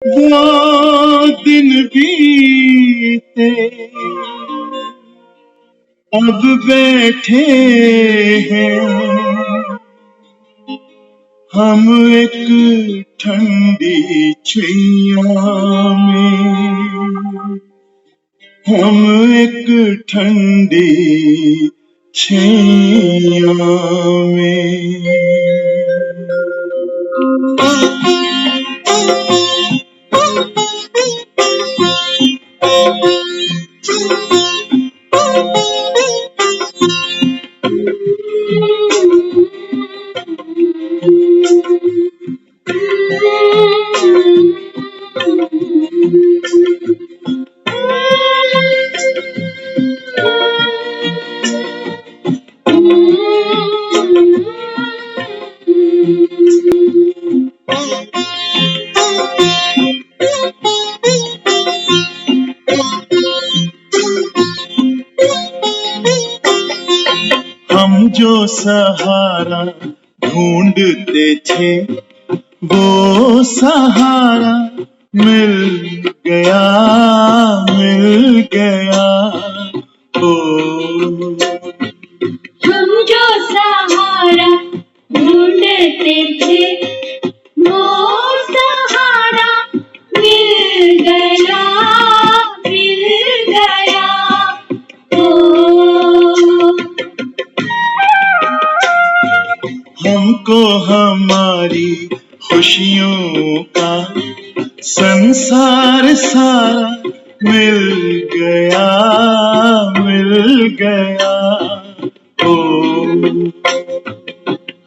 वो दिन बीते अब बैठे हैं हम एक ठंडी छैया में, हम एक ठंडी छैया में। हम जो सहारा ढूंढते थे वो सहारा मिल गया, मिल गया। ओ हम जो सहारा ढूंढते थे वो सहारा मिल गया, मिल गया। हमको हमारी खुशियों का संसार सारा मिल गया, मिल गया। ओ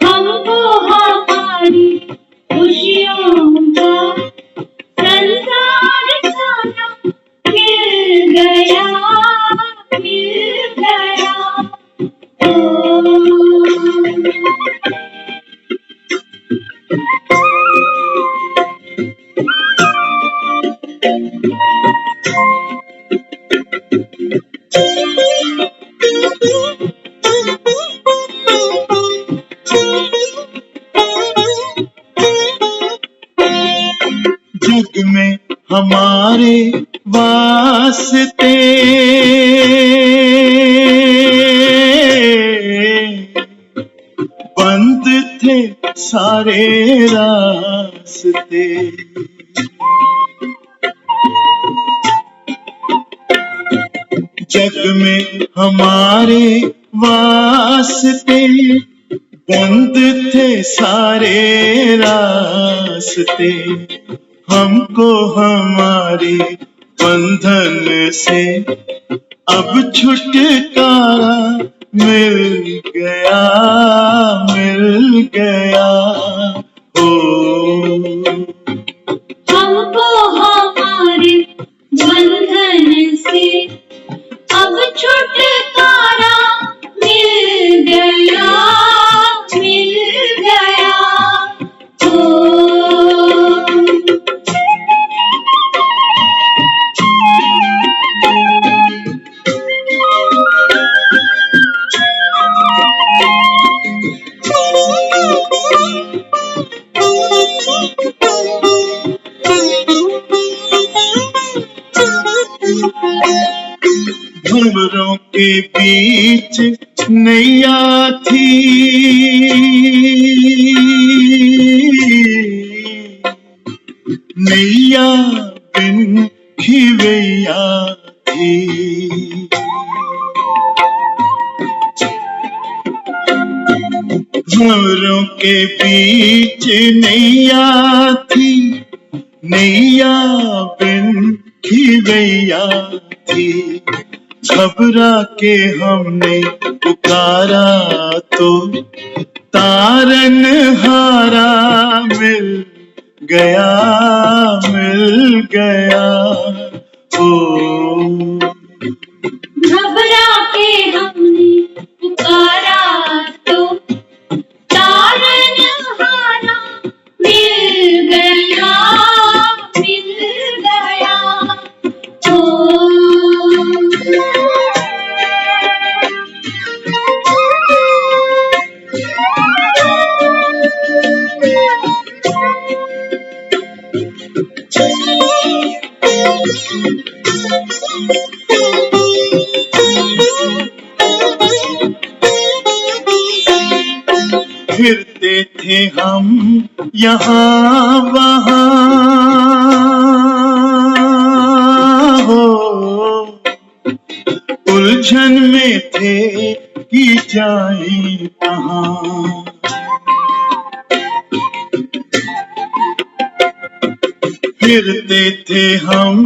हमको हमारी खुशियों का संसार सारा मिल गया, मिल गया। जग में हमारे वास्ते बंद थे सारे रास्ते। जग में हमारे वास्ते बंद थे सारे रास्ते। हमको हमारे बंधन से अब छुटकारा मिल गया, मिल गया। ओ हमको हमारे बंधन से अब छुटकारा मिल गया, मिल गया। भंवरों के बीच नैया थी, नैया बिन खिवैया थी। भंवरों के बीच नैया थी, नैया बिन खिवैया थी। घबरा के हमने पुकारा तो तारन हारा मिल गया, मिल गया। ओ घबरा के हमने पुकारा तो तारन हारा मिल गया, मिल गया। फिरते थे हम यहाँ वहाँ हो, उलझन में थे कि जाए कहाँ। फिरते थे हम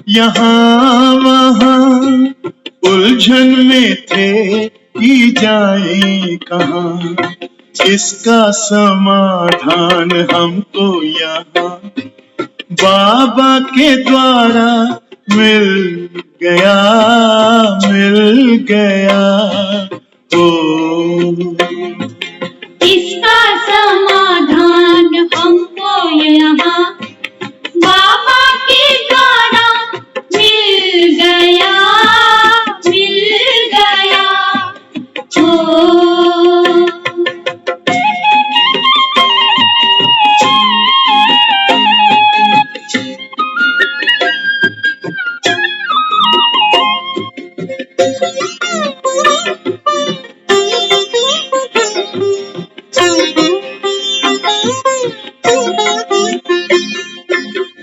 यहाँ वहाँ, उलझन में थे कि जाए कहाँ। इसका समाधान हमको यहाँ बाबा के द्वारा मिल गया, मिल गया। ओ इसका समाधान हमको यहाँ बाबा के द्वारा मिल गया, मिल गया।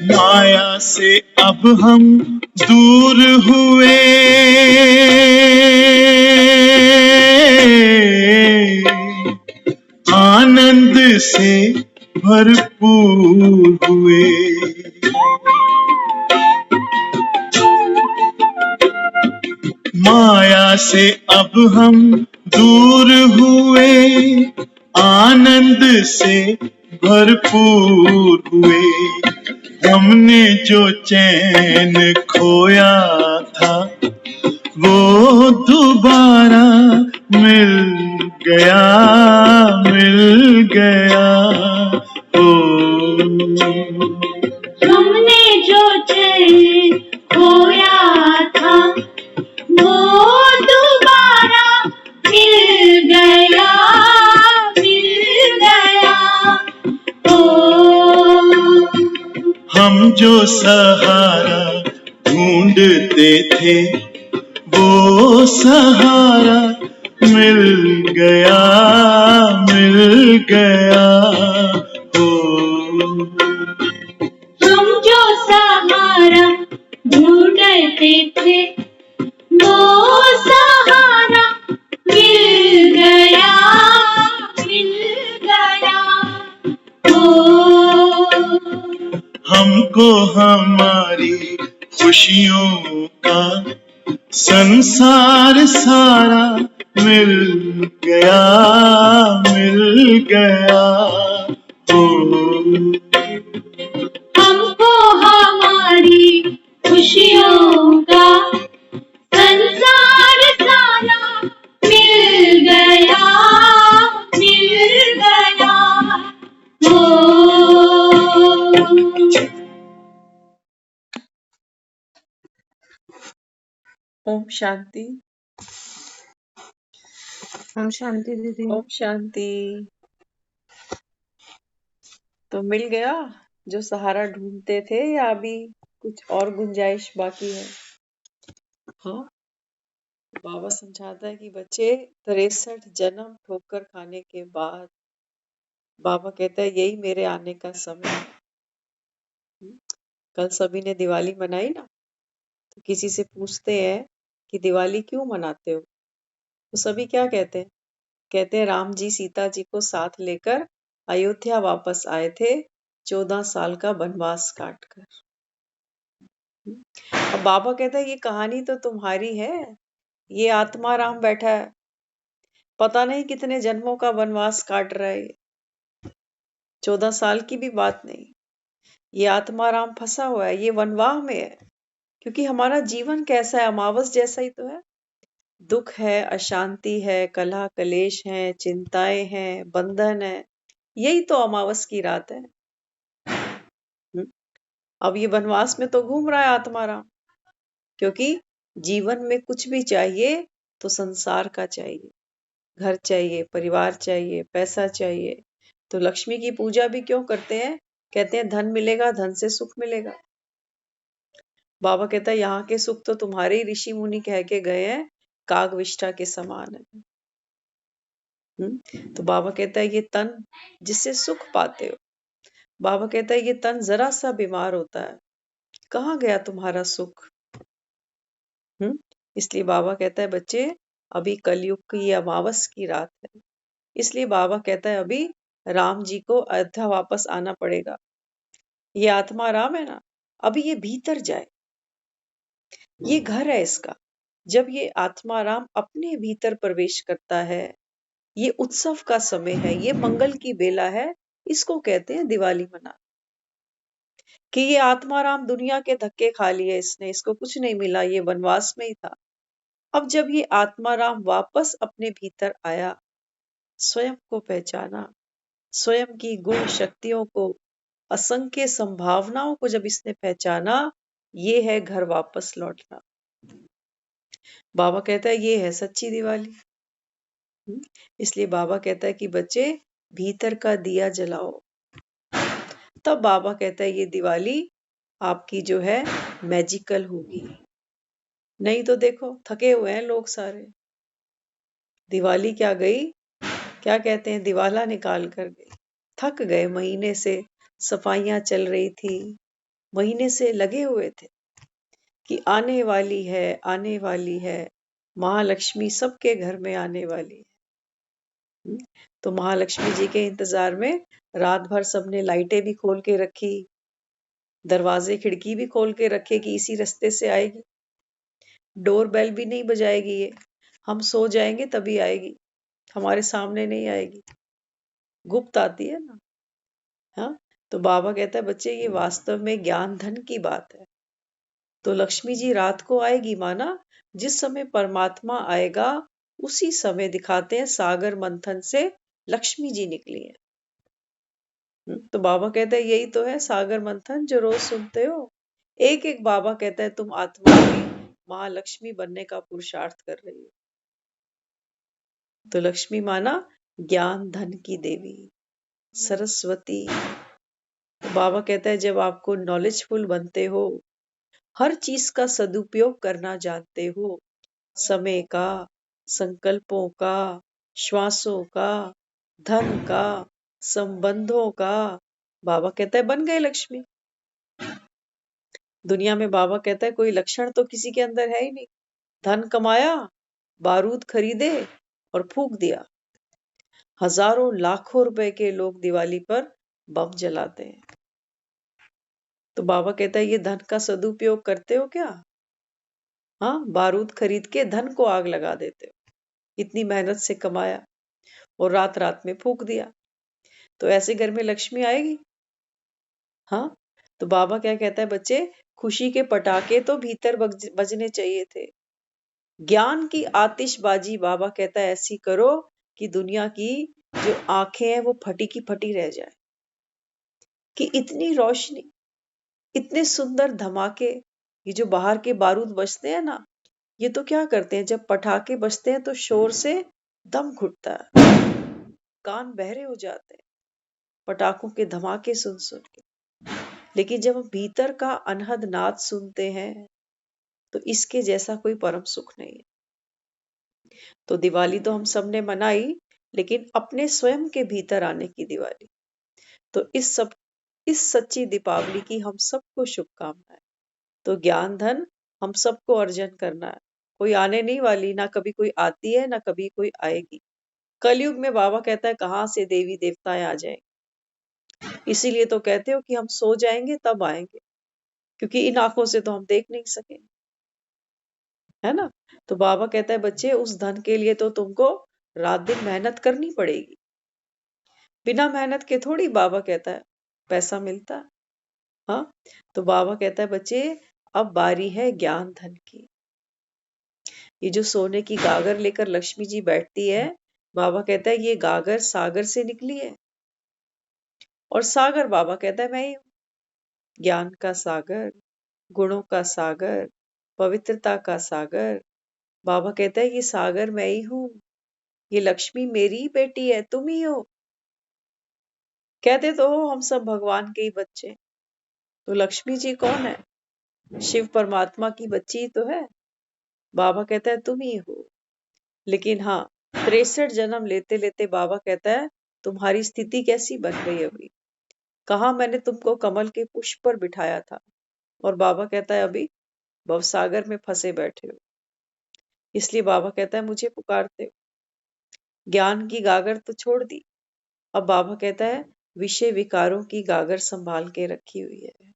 माया से अब हम दूर हुए, आनंद से भरपूर हुए। माया से अब हम दूर हुए, आनंद से भरपूर हुए। हमने जो चैन खोया था वो दोबारा मिल गया, मिल गया। ओ हमने जो चैन खोया था वो दोबारा मिल गया, मिल गया। हम जो सहारा ढूंढते थे वो सहारा मिल गया, मिल गया। हम जो सहारा ढूंढते थे वो सहारा मिल गया, मिल गया। हमको हमारी खुशियों का संसार सारा मिल गया, मिल गया। हमको हमारी खुशियों का संसार सारा मिल गया, मिल गया। ओम शांति। ओम शांति दीदी। ओम शांति। तो मिल गया जो सहारा ढूंढते थे या अभी कुछ और गुंजाइश बाकी है? हाँ, बाबा समझाता है कि बच्चे 63 जन्म ठोकर खाने के बाद बाबा कहता है यही मेरे आने का समय है। कल सभी ने दिवाली मनाई ना, तो किसी से पूछते हैं कि दिवाली क्यों मनाते हो, तो सभी क्या कहते हैं? कहते हैं राम जी सीता जी को साथ लेकर अयोध्या वापस आए थे 14 साल का वनवास काटकर। अब बाबा कहता है ये कहानी तो तुम्हारी है, ये आत्मा राम बैठा है, पता नहीं कितने जन्मों का वनवास काट रहा है, 14 साल की भी बात नहीं। ये आत्मा राम फंसा हुआ है, ये वनवाह में है, क्योंकि हमारा जीवन कैसा है, अमावस जैसा ही तो है। दुख है, अशांति है, कलह कलेश है, चिंताएं हैं, बंधन है, यही तो अमावस की रात है। अब ये वनवास में तो घूम रहा है आत्मा राम, क्योंकि जीवन में कुछ भी चाहिए तो संसार का चाहिए, घर चाहिए, परिवार चाहिए, पैसा चाहिए। तो लक्ष्मी की पूजा भी क्यों करते हैं? कहते हैं धन मिलेगा, धन से सुख मिलेगा। बाबा कहता है यहाँ के सुख तो तुम्हारे ही ऋषि मुनि कह के गए हैं, कागविष्ठा के समान है। तो बाबा कहता है ये तन जिससे सुख पाते हो, बाबा कहता है ये तन जरा सा बीमार होता है, कहाँ गया तुम्हारा सुख। इसलिए बाबा कहता है बच्चे अभी कलयुग की अमावस की रात है, इसलिए बाबा कहता है अभी राम जी को अयोध्या वापस आना पड़ेगा। ये आत्मा राम है ना, अभी ये भीतर जाए, ये घर है इसका। जब ये आत्मा राम अपने भीतर प्रवेश करता है, ये उत्सव का समय है, ये मंगल की बेला है, इसको कहते हैं दिवाली मना। कि ये आत्मा राम दुनिया के धक्के खा लिए इसने, इसको कुछ नहीं मिला, ये वनवास में ही था। अब जब ये आत्मा राम वापस अपने भीतर आया, स्वयं को पहचाना, स्वयं की गुण शक्तियों को, असंख्य संभावनाओं को जब इसने पहचाना, ये है घर वापस लौटना। बाबा कहता है ये है सच्ची दिवाली। इसलिए बाबा कहता है कि बच्चे भीतर का दिया जलाओ। तब बाबा कहता है ये दिवाली आपकी जो है मैजिकल होगी। नहीं तो देखो थके हुए हैं लोग सारे, दिवाली क्या गई, क्या कहते हैं, दिवाला निकाल कर गई। थक गए, महीने से सफाइयां चल रही थी, महीने से लगे हुए थे कि आने वाली है, आने वाली है महालक्ष्मी, सबके घर में आने वाली है। तो महालक्ष्मी जी के इंतजार में रात भर सबने लाइटें भी खोल के रखी, दरवाजे खिड़की भी खोल के रखे कि इसी रास्ते से आएगी। डोर बेल भी नहीं बजाएगी ये, हम सो जाएंगे तभी आएगी, हमारे सामने नहीं आएगी, गुप्त आती है ना। हाँ, तो बाबा कहता है बच्चे ये वास्तव में ज्ञान धन की बात है। तो लक्ष्मी जी रात को आएगी माना, जिस समय परमात्मा आएगा उसी समय दिखाते हैं सागर मंथन से लक्ष्मी जी निकली है। तो बाबा कहता है यही तो है सागर मंथन जो रोज सुनते हो। एक एक बाबा कहता है तुम आत्मा की महालक्ष्मी बनने का पुरुषार्थ कर रही हो। तो लक्ष्मी माना ज्ञान धन की देवी सरस्वती। तो बाबा कहता है जब आपको नॉलेजफुल बनते हो, हर चीज का सदुपयोग करना जानते हो, समय का, संकल्पों का, श्वासों का, धन का, संबंधों का, बाबा कहता है बन गए लक्ष्मी। दुनिया में बाबा कहता है कोई लक्षण तो किसी के अंदर है ही नहीं। धन कमाया, बारूद खरीदे और फूंक दिया। हजारों लाखों रुपए के लोग दिवाली पर बम जलाते हैं। तो बाबा कहता है ये धन का सदुपयोग करते हो क्या? हाँ, बारूद खरीद के धन को आग लगा देते हो। इतनी मेहनत से कमाया और रात रात में फूंक दिया, तो ऐसे घर में लक्ष्मी आएगी? हाँ, तो बाबा क्या कहता है बच्चे, खुशी के पटाखे तो भीतर बजने चाहिए थे। ज्ञान की आतिशबाजी बाबा कहता है ऐसी करो कि दुनिया की जो आंखें हैं वो फटी की फटी रह जाए। कि इतनी रोशनी, इतने सुंदर धमाके, ये जो बाहर के बारूद बजते हैं ना, ये तो क्या करते हैं, जब पटाखे बजते हैं तो शोर से दम घुटता है, कान बहरे हो जाते हैं पटाखों के धमाके सुन सुन के। लेकिन जब हम भीतर का अनहद नाद सुनते हैं तो इसके जैसा कोई परम सुख नहीं है। तो दिवाली तो हम सबने मनाई, लेकिन अपने स्वयं के भीतर आने की दिवाली। तो इस सच्ची दीपावली की हम सबको शुभकामनाएं। तो ज्ञान धन हम सबको अर्जन करना है। कोई आने नहीं वाली, ना कभी कोई आती है ना कभी कोई आएगी। कलयुग में बाबा कहता है कहाँ से देवी देवताएं आ जाएंगे। इसीलिए तो कहते हो कि हम सो जाएंगे तब आएंगे, क्योंकि इन आंखों से तो हम देख नहीं सकेंगे, है ना। तो बाबा कहता है बच्चे उस धन के लिए तो तुमको रात दिन मेहनत करनी पड़ेगी। बिना मेहनत के थोड़ी बाबा कहता है पैसा मिलता है। हाँ, तो बाबा कहता है बच्चे अब बारी है ज्ञान धन की। ये जो सोने की गागर लेकर लक्ष्मी जी बैठती है, बाबा कहता है ये गागर सागर से निकली है। और सागर बाबा कहता है मैं ही हूँ। ज्ञान का सागर, गुणों का सागर, पवित्रता का सागर। बाबा कहता है ये सागर मैं ही हूँ, ये लक्ष्मी मेरी ही बेटी है, तुम ही हो। कहते तो हो हम सब भगवान के ही बच्चे। तो लक्ष्मी जी कौन है? शिव परमात्मा की बच्ची ही तो है। बाबा कहता है तुम ही हो। लेकिन हाँ, 63 जन्म लेते लेते बाबा कहता है तुम्हारी स्थिति कैसी बन गई अभी। कहा मैंने तुमको कमल के पुष्प पर बिठाया था, और बाबा कहता है अभी भवसागर में फंसे बैठे हो। इसलिए बाबा कहता है मुझे पुकारते हो। ज्ञान की गागर तो छोड़ दी, अब बाबा कहता है विषय विकारों की गागर संभाल के रखी हुई है।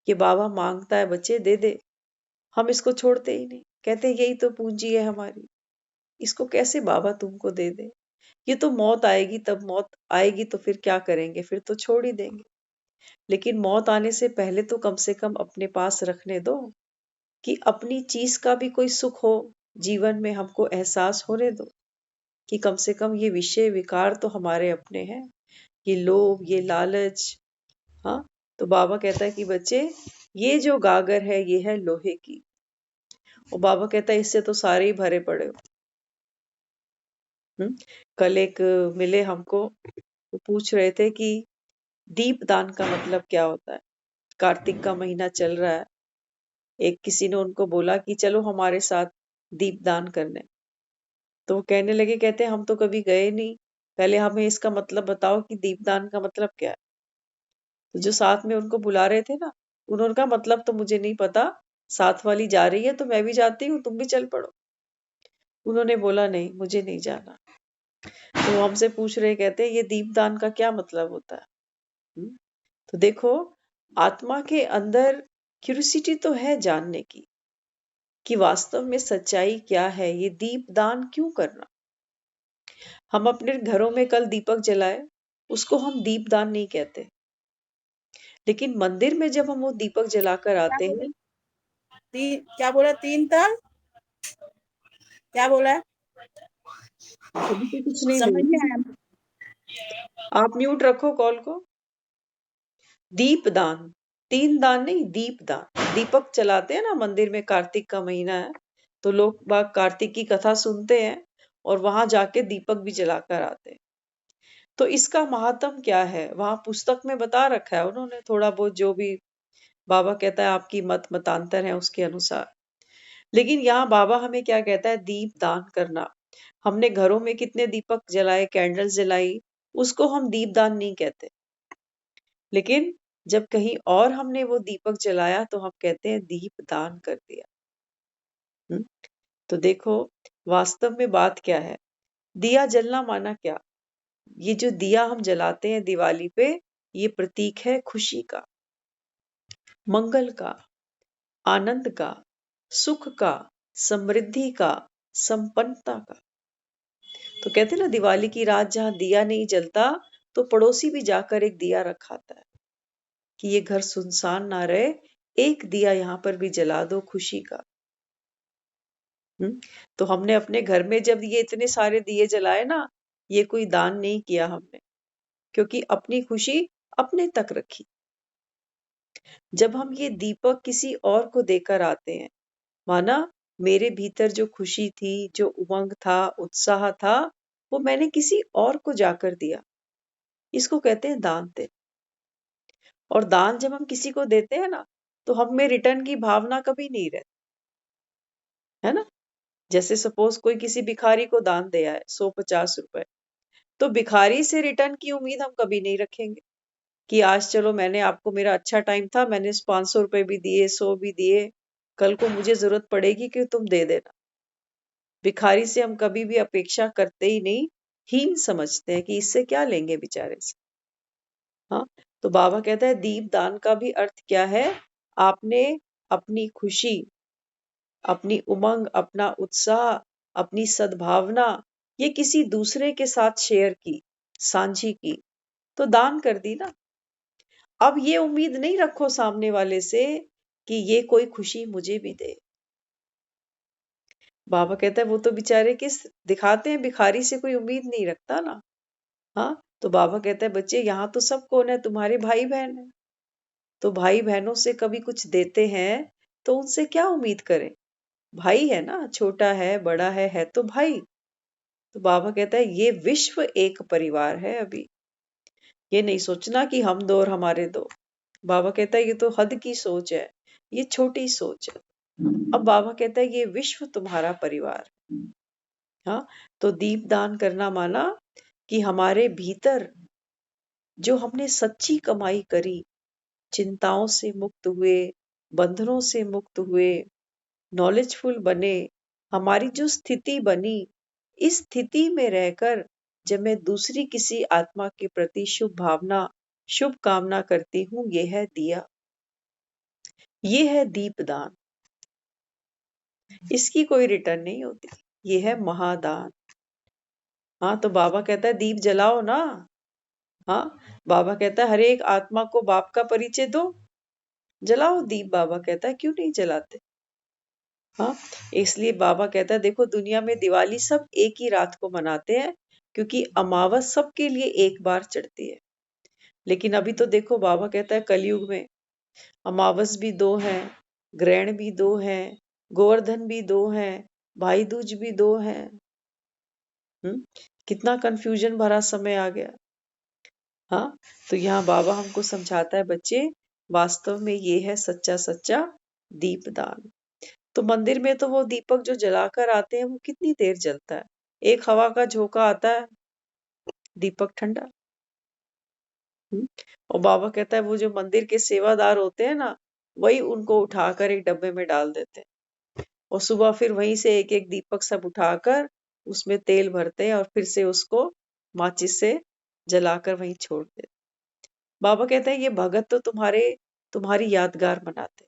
ये बाबा मांगता है बच्चे दे दे, हम इसको छोड़ते ही नहीं। कहते हैं यही तो पूंजी है हमारी, इसको कैसे बाबा तुमको दे दे। ये तो मौत आएगी, तब मौत आएगी तो फिर क्या करेंगे, फिर तो छोड़ ही देंगे। लेकिन मौत आने से पहले तो कम से कम अपने पास रखने दो, कि अपनी चीज का भी कोई सुख हो जीवन में, हमको एहसास होने दो कि कम से कम ये विषय विकार तो हमारे अपने हैं, ये लोभ, ये लालच। हाँ, तो बाबा कहता है कि बच्चे ये जो गागर है ये है लोहे की। और बाबा कहता है इससे तो सारे ही भरे पड़े हो। कल एक मिले हमको, वो पूछ रहे थे कि दीप दान का मतलब क्या होता है। कार्तिक का महीना चल रहा है, एक किसी ने उनको बोला कि चलो हमारे साथ दीप दान करने। तो वो कहने लगे, कहते हम तो कभी गए नहीं, पहले हमें इसका मतलब बताओ कि दीपदान का मतलब क्या है। तो जो साथ में उनको बुला रहे थे ना, उन्होंने कहा मतलब तो मुझे नहीं पता, साथ वाली जा रही है तो मैं भी जाती हूँ, तुम भी चल पड़ो। उन्होंने बोला नहीं मुझे नहीं जाना। तो वो हमसे पूछ रहे, कहते ये दीपदान का क्या मतलब होता है। हम्म? तो देखो, आत्मा के अंदर क्यूरियोसिटी तो है जानने की कि वास्तव में सच्चाई क्या है, ये दीपदान क्यों करना। हम अपने घरों में कल दीपक जलाए, उसको हम दीपदान नहीं कहते, लेकिन मंदिर में जब हम वो दीपक जलाकर आते हैं। क्या बोला 3 ताल, क्या बोला? अभी तो कुछ नहीं समझ बोला। में आया? आप म्यूट रखो कॉल को। दीपदान, 3 दान नहीं, दीपदान। दीपक जलाते हैं ना मंदिर में, कार्तिक का महीना है तो लोग बाग कार्तिक की कथा सुनते हैं और वहां जाके दीपक भी जलाकर आते हैं। तो इसका महात्म क्या है, वहां पुस्तक में बता रखा है उन्होंने, थोड़ा बहुत जो भी बाबा कहता है आपकी मत मतांतर है उसके अनुसार। लेकिन यहाँ बाबा हमें क्या कहता है, दीप दान करना। हमने घरों में कितने दीपक जलाए, कैंडल्स जलाई, उसको हम दीप दान नहीं कहते। लेकिन जब कहीं और हमने वो दीपक जलाया तो हम कहते हैं दीप दान कर दिया। तो देखो वास्तव में बात क्या है। दिया जलना माना क्या, ये जो दिया हम जलाते हैं दिवाली पे, ये प्रतीक है खुशी का, मंगल का, आनंद का, सुख का, समृद्धि का, संपन्नता का। तो कहते हैं ना दिवाली की रात जहां दिया नहीं जलता तो पड़ोसी भी जाकर एक दिया रखाता है कि ये घर सुनसान ना रहे, एक दिया यहाँ पर भी जला दो खुशी का। तो हमने अपने घर में जब ये इतने सारे दिए जलाए ना, ये कोई दान नहीं किया हमने, क्योंकि अपनी खुशी अपने तक रखी। जब हम ये दीपक किसी और को देकर आते हैं, माना मेरे भीतर जो खुशी थी, जो उमंग था, उत्साह था, वो मैंने किसी और को जाकर दिया, इसको कहते हैं दान देना। और दान जब हम किसी को देते हैं ना, तो हम में रिटर्न की भावना कभी नहीं रहती, है ना। जैसे सपोज कोई किसी भिखारी को दान दे आए 150 रुपए, तो भिखारी से रिटर्न की उम्मीद हम कभी नहीं रखेंगे कि आज चलो मैंने आपको, मेरा अच्छा टाइम था, मैंने 500 रुपए भी दिए, 100 भी दिए, कल को मुझे जरूरत पड़ेगी कि तुम दे देना। भिखारी से हम कभी भी अपेक्षा करते ही नहीं, हीन समझते हैं कि इससे क्या लेंगे बेचारे से। हाँ, तो बाबा कहता है दीप दान का भी अर्थ क्या है, आपने अपनी खुशी, अपनी उमंग, अपना उत्साह, अपनी सद्भावना ये किसी दूसरे के साथ शेयर की, साझी की, तो दान कर दी ना। अब ये उम्मीद नहीं रखो सामने वाले से कि ये कोई खुशी मुझे भी दे। बाबा कहता है वो तो बेचारे किस दिखाते हैं, भिखारी से कोई उम्मीद नहीं रखता ना। हाँ, तो बाबा कहता है बच्चे यहाँ तो सब कौन है, तुम्हारे भाई बहन है। तो भाई बहनों से कभी कुछ देते हैं तो उनसे क्या उम्मीद करें, भाई है ना, छोटा है बड़ा है तो भाई। तो बाबा कहता है ये विश्व एक परिवार है। अभी ये नहीं सोचना कि हम दो और हमारे दो। बाबा कहता है ये तो हद की सोच है। ये छोटी सोच है। अब बाबा कहता है ये विश्व तुम्हारा परिवार है। हाँ, तो दीप दान करना माना कि हमारे भीतर जो हमने सच्ची कमाई करी, चिंताओं से मुक्त हुए, बंधनों से मुक्त हुए, नॉलेजफुल बने, हमारी जो स्थिति बनी, इस स्थिति में रहकर जब मैं दूसरी किसी आत्मा के प्रति शुभ भावना, शुभ कामना करती हूँ, ये है दिया, ये है दीपदान। इसकी कोई रिटर्न नहीं होती, ये है महादान। हाँ, तो बाबा कहता है दीप जलाओ ना। हाँ, बाबा कहता है हर एक आत्मा को बाप का परिचय दो, जलाओ दीप। बाबा कहता है क्यों नहीं जलाते। हाँ, इसलिए बाबा कहता है देखो दुनिया में दिवाली सब एक ही रात को मनाते हैं, क्योंकि अमावस सबके लिए एक बार चढ़ती है। लेकिन अभी तो देखो बाबा कहता है कलयुग में अमावस भी 2 हैं, ग्रहण भी 2 हैं, गोवर्धन भी 2 हैं, भाई दूज भी 2 हैं। कितना कंफ्यूजन भरा समय आ गया। हाँ, तो यहाँ बाबा हमको समझाता है बच्चे, वास्तव में ये है सच्चा सच्चा दीपदान। तो मंदिर में तो वो दीपक जो जलाकर आते हैं वो कितनी देर जलता है, एक हवा का झोंका आता है, दीपक ठंडा। और बाबा कहता है वो जो मंदिर के सेवादार होते हैं ना, वही उनको उठाकर एक डब्बे में डाल देते हैं और सुबह फिर वहीं से एक एक दीपक सब उठाकर उसमें तेल भरते हैं और फिर से उसको माचिस से जलाकर वहीं छोड़ देते। बाबा कहते हैं ये भगत तो तुम्हारी यादगार बनाते।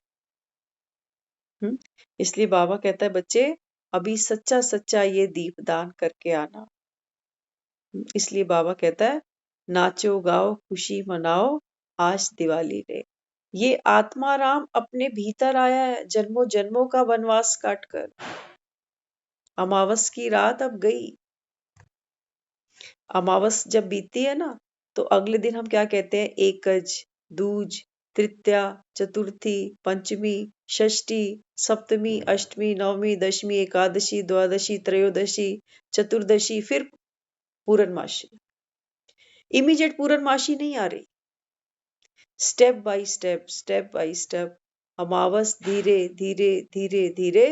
इसलिए बाबा कहता है बच्चे अभी सच्चा सच्चा ये दीपदान करके आना। इसलिए बाबा कहता है नाचो गाओ खुशी मनाओ आज दिवाली रे। ये आत्मा राम अपने भीतर आया है जन्मों जन्मों का वनवास काटकर। अमावस की रात अब गई। अमावस जब बीतती है ना, तो अगले दिन हम क्या कहते हैं, एकज, दूज, तृतीया, चतुर्थी, पंचमी, षष्ठी, सप्तमी, अष्टमी, नवमी, दशमी, एकादशी, द्वादशी, त्रयोदशी, चतुर्दशी, फिर पूर्णमासी। इमीडिएट पूर्णमासी नहीं आ रही, स्टेप बाय स्टेप अमावस धीरे धीरे धीरे धीरे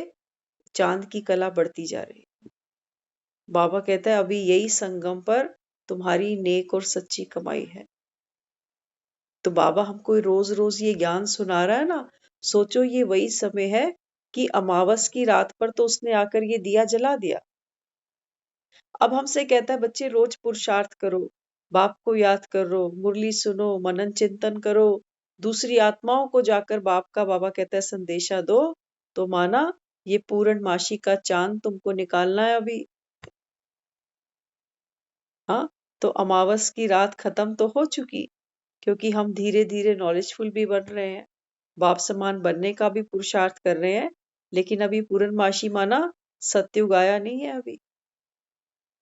चांद की कला बढ़ती जा रही। बाबा कहता है अभी यही संगम पर तुम्हारी नेक और सच्ची कमाई है। तो बाबा हमको रोज रोज ये ज्ञान सुना रहा है ना, सोचो ये वही समय है कि अमावस की रात पर तो उसने आकर ये दिया जला दिया। अब हमसे कहता है बच्चे रोज पुरुषार्थ करो, बाप को याद करो, मुरली सुनो, मनन चिंतन करो, दूसरी आत्माओं को जाकर बाप का बाबा कहता है संदेशा दो। तो माना ये पूर्णमासी का चांद तुमको निकालना है अभी। हाँ, तो अमावस की रात खत्म तो हो चुकी, क्योंकि हम धीरे धीरे नॉलेजफुल भी बन रहे हैं, बाप समान बनने का भी पुरुषार्थ कर रहे हैं। लेकिन अभी पूर्णमासी माना सत्युग आया नहीं है अभी।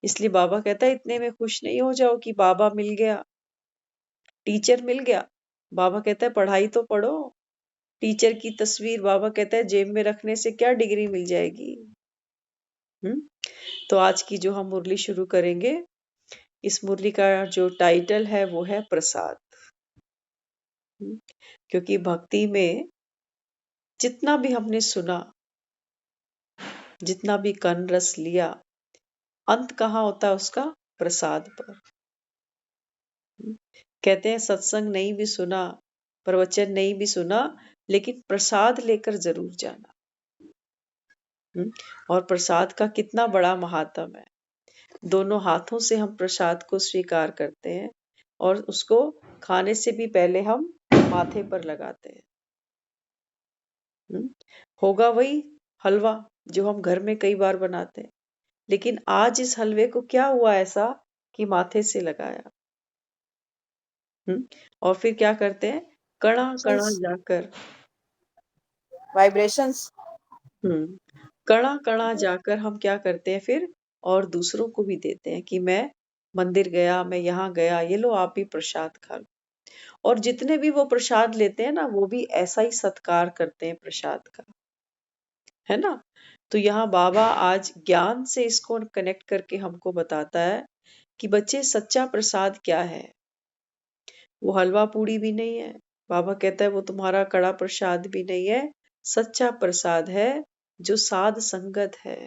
इसलिए बाबा कहता है इतने में खुश नहीं हो जाओ कि बाबा मिल गया, टीचर मिल गया। बाबा कहता है पढ़ाई तो पढ़ो। टीचर की तस्वीर बाबा कहता है जेब में रखने से क्या डिग्री मिल जाएगी। तो आज की जो हम मुरली शुरू करेंगे, इस मुरली का जो टाइटल है वो है प्रसाद। क्योंकि भक्ति में जितना भी हमने सुना, जितना भी कन रस लिया, अंत कहाँ होता है उसका, प्रसाद पर। कहते हैं सत्संग नहीं भी सुना, प्रवचन नहीं भी सुना, लेकिन प्रसाद लेकर जरूर जाना। और प्रसाद का कितना बड़ा महात्म है। दोनों हाथों से हम प्रसाद को स्वीकार करते हैं और उसको खाने से भी पहले हम माथे पर लगाते हैं। होगा वही हलवा जो हम घर में कई बार बनाते हैं, लेकिन आज इस हलवे को क्या हुआ ऐसा कि माथे से लगाया। और फिर क्या करते हैं, कणा कणा जाकर, वाइब्रेशंस, कणा कणा जाकर हम क्या करते हैं फिर, और दूसरों को भी देते हैं कि मैं मंदिर गया, मैं यहाँ गया, ये लो आप भी प्रसाद खा लो। और जितने भी वो प्रसाद लेते हैं ना, वो भी ऐसा ही सत्कार करते हैं प्रसाद का, है ना। तो यहाँ बाबा आज ज्ञान से इसको कनेक्ट करके हमको बताता है कि बच्चे सच्चा प्रसाद क्या है। वो हलवा पूड़ी भी नहीं है, बाबा कहता है वो तुम्हारा कड़ा प्रसाद भी नहीं है, सच्चा प्रसाद है जो साध संगत है।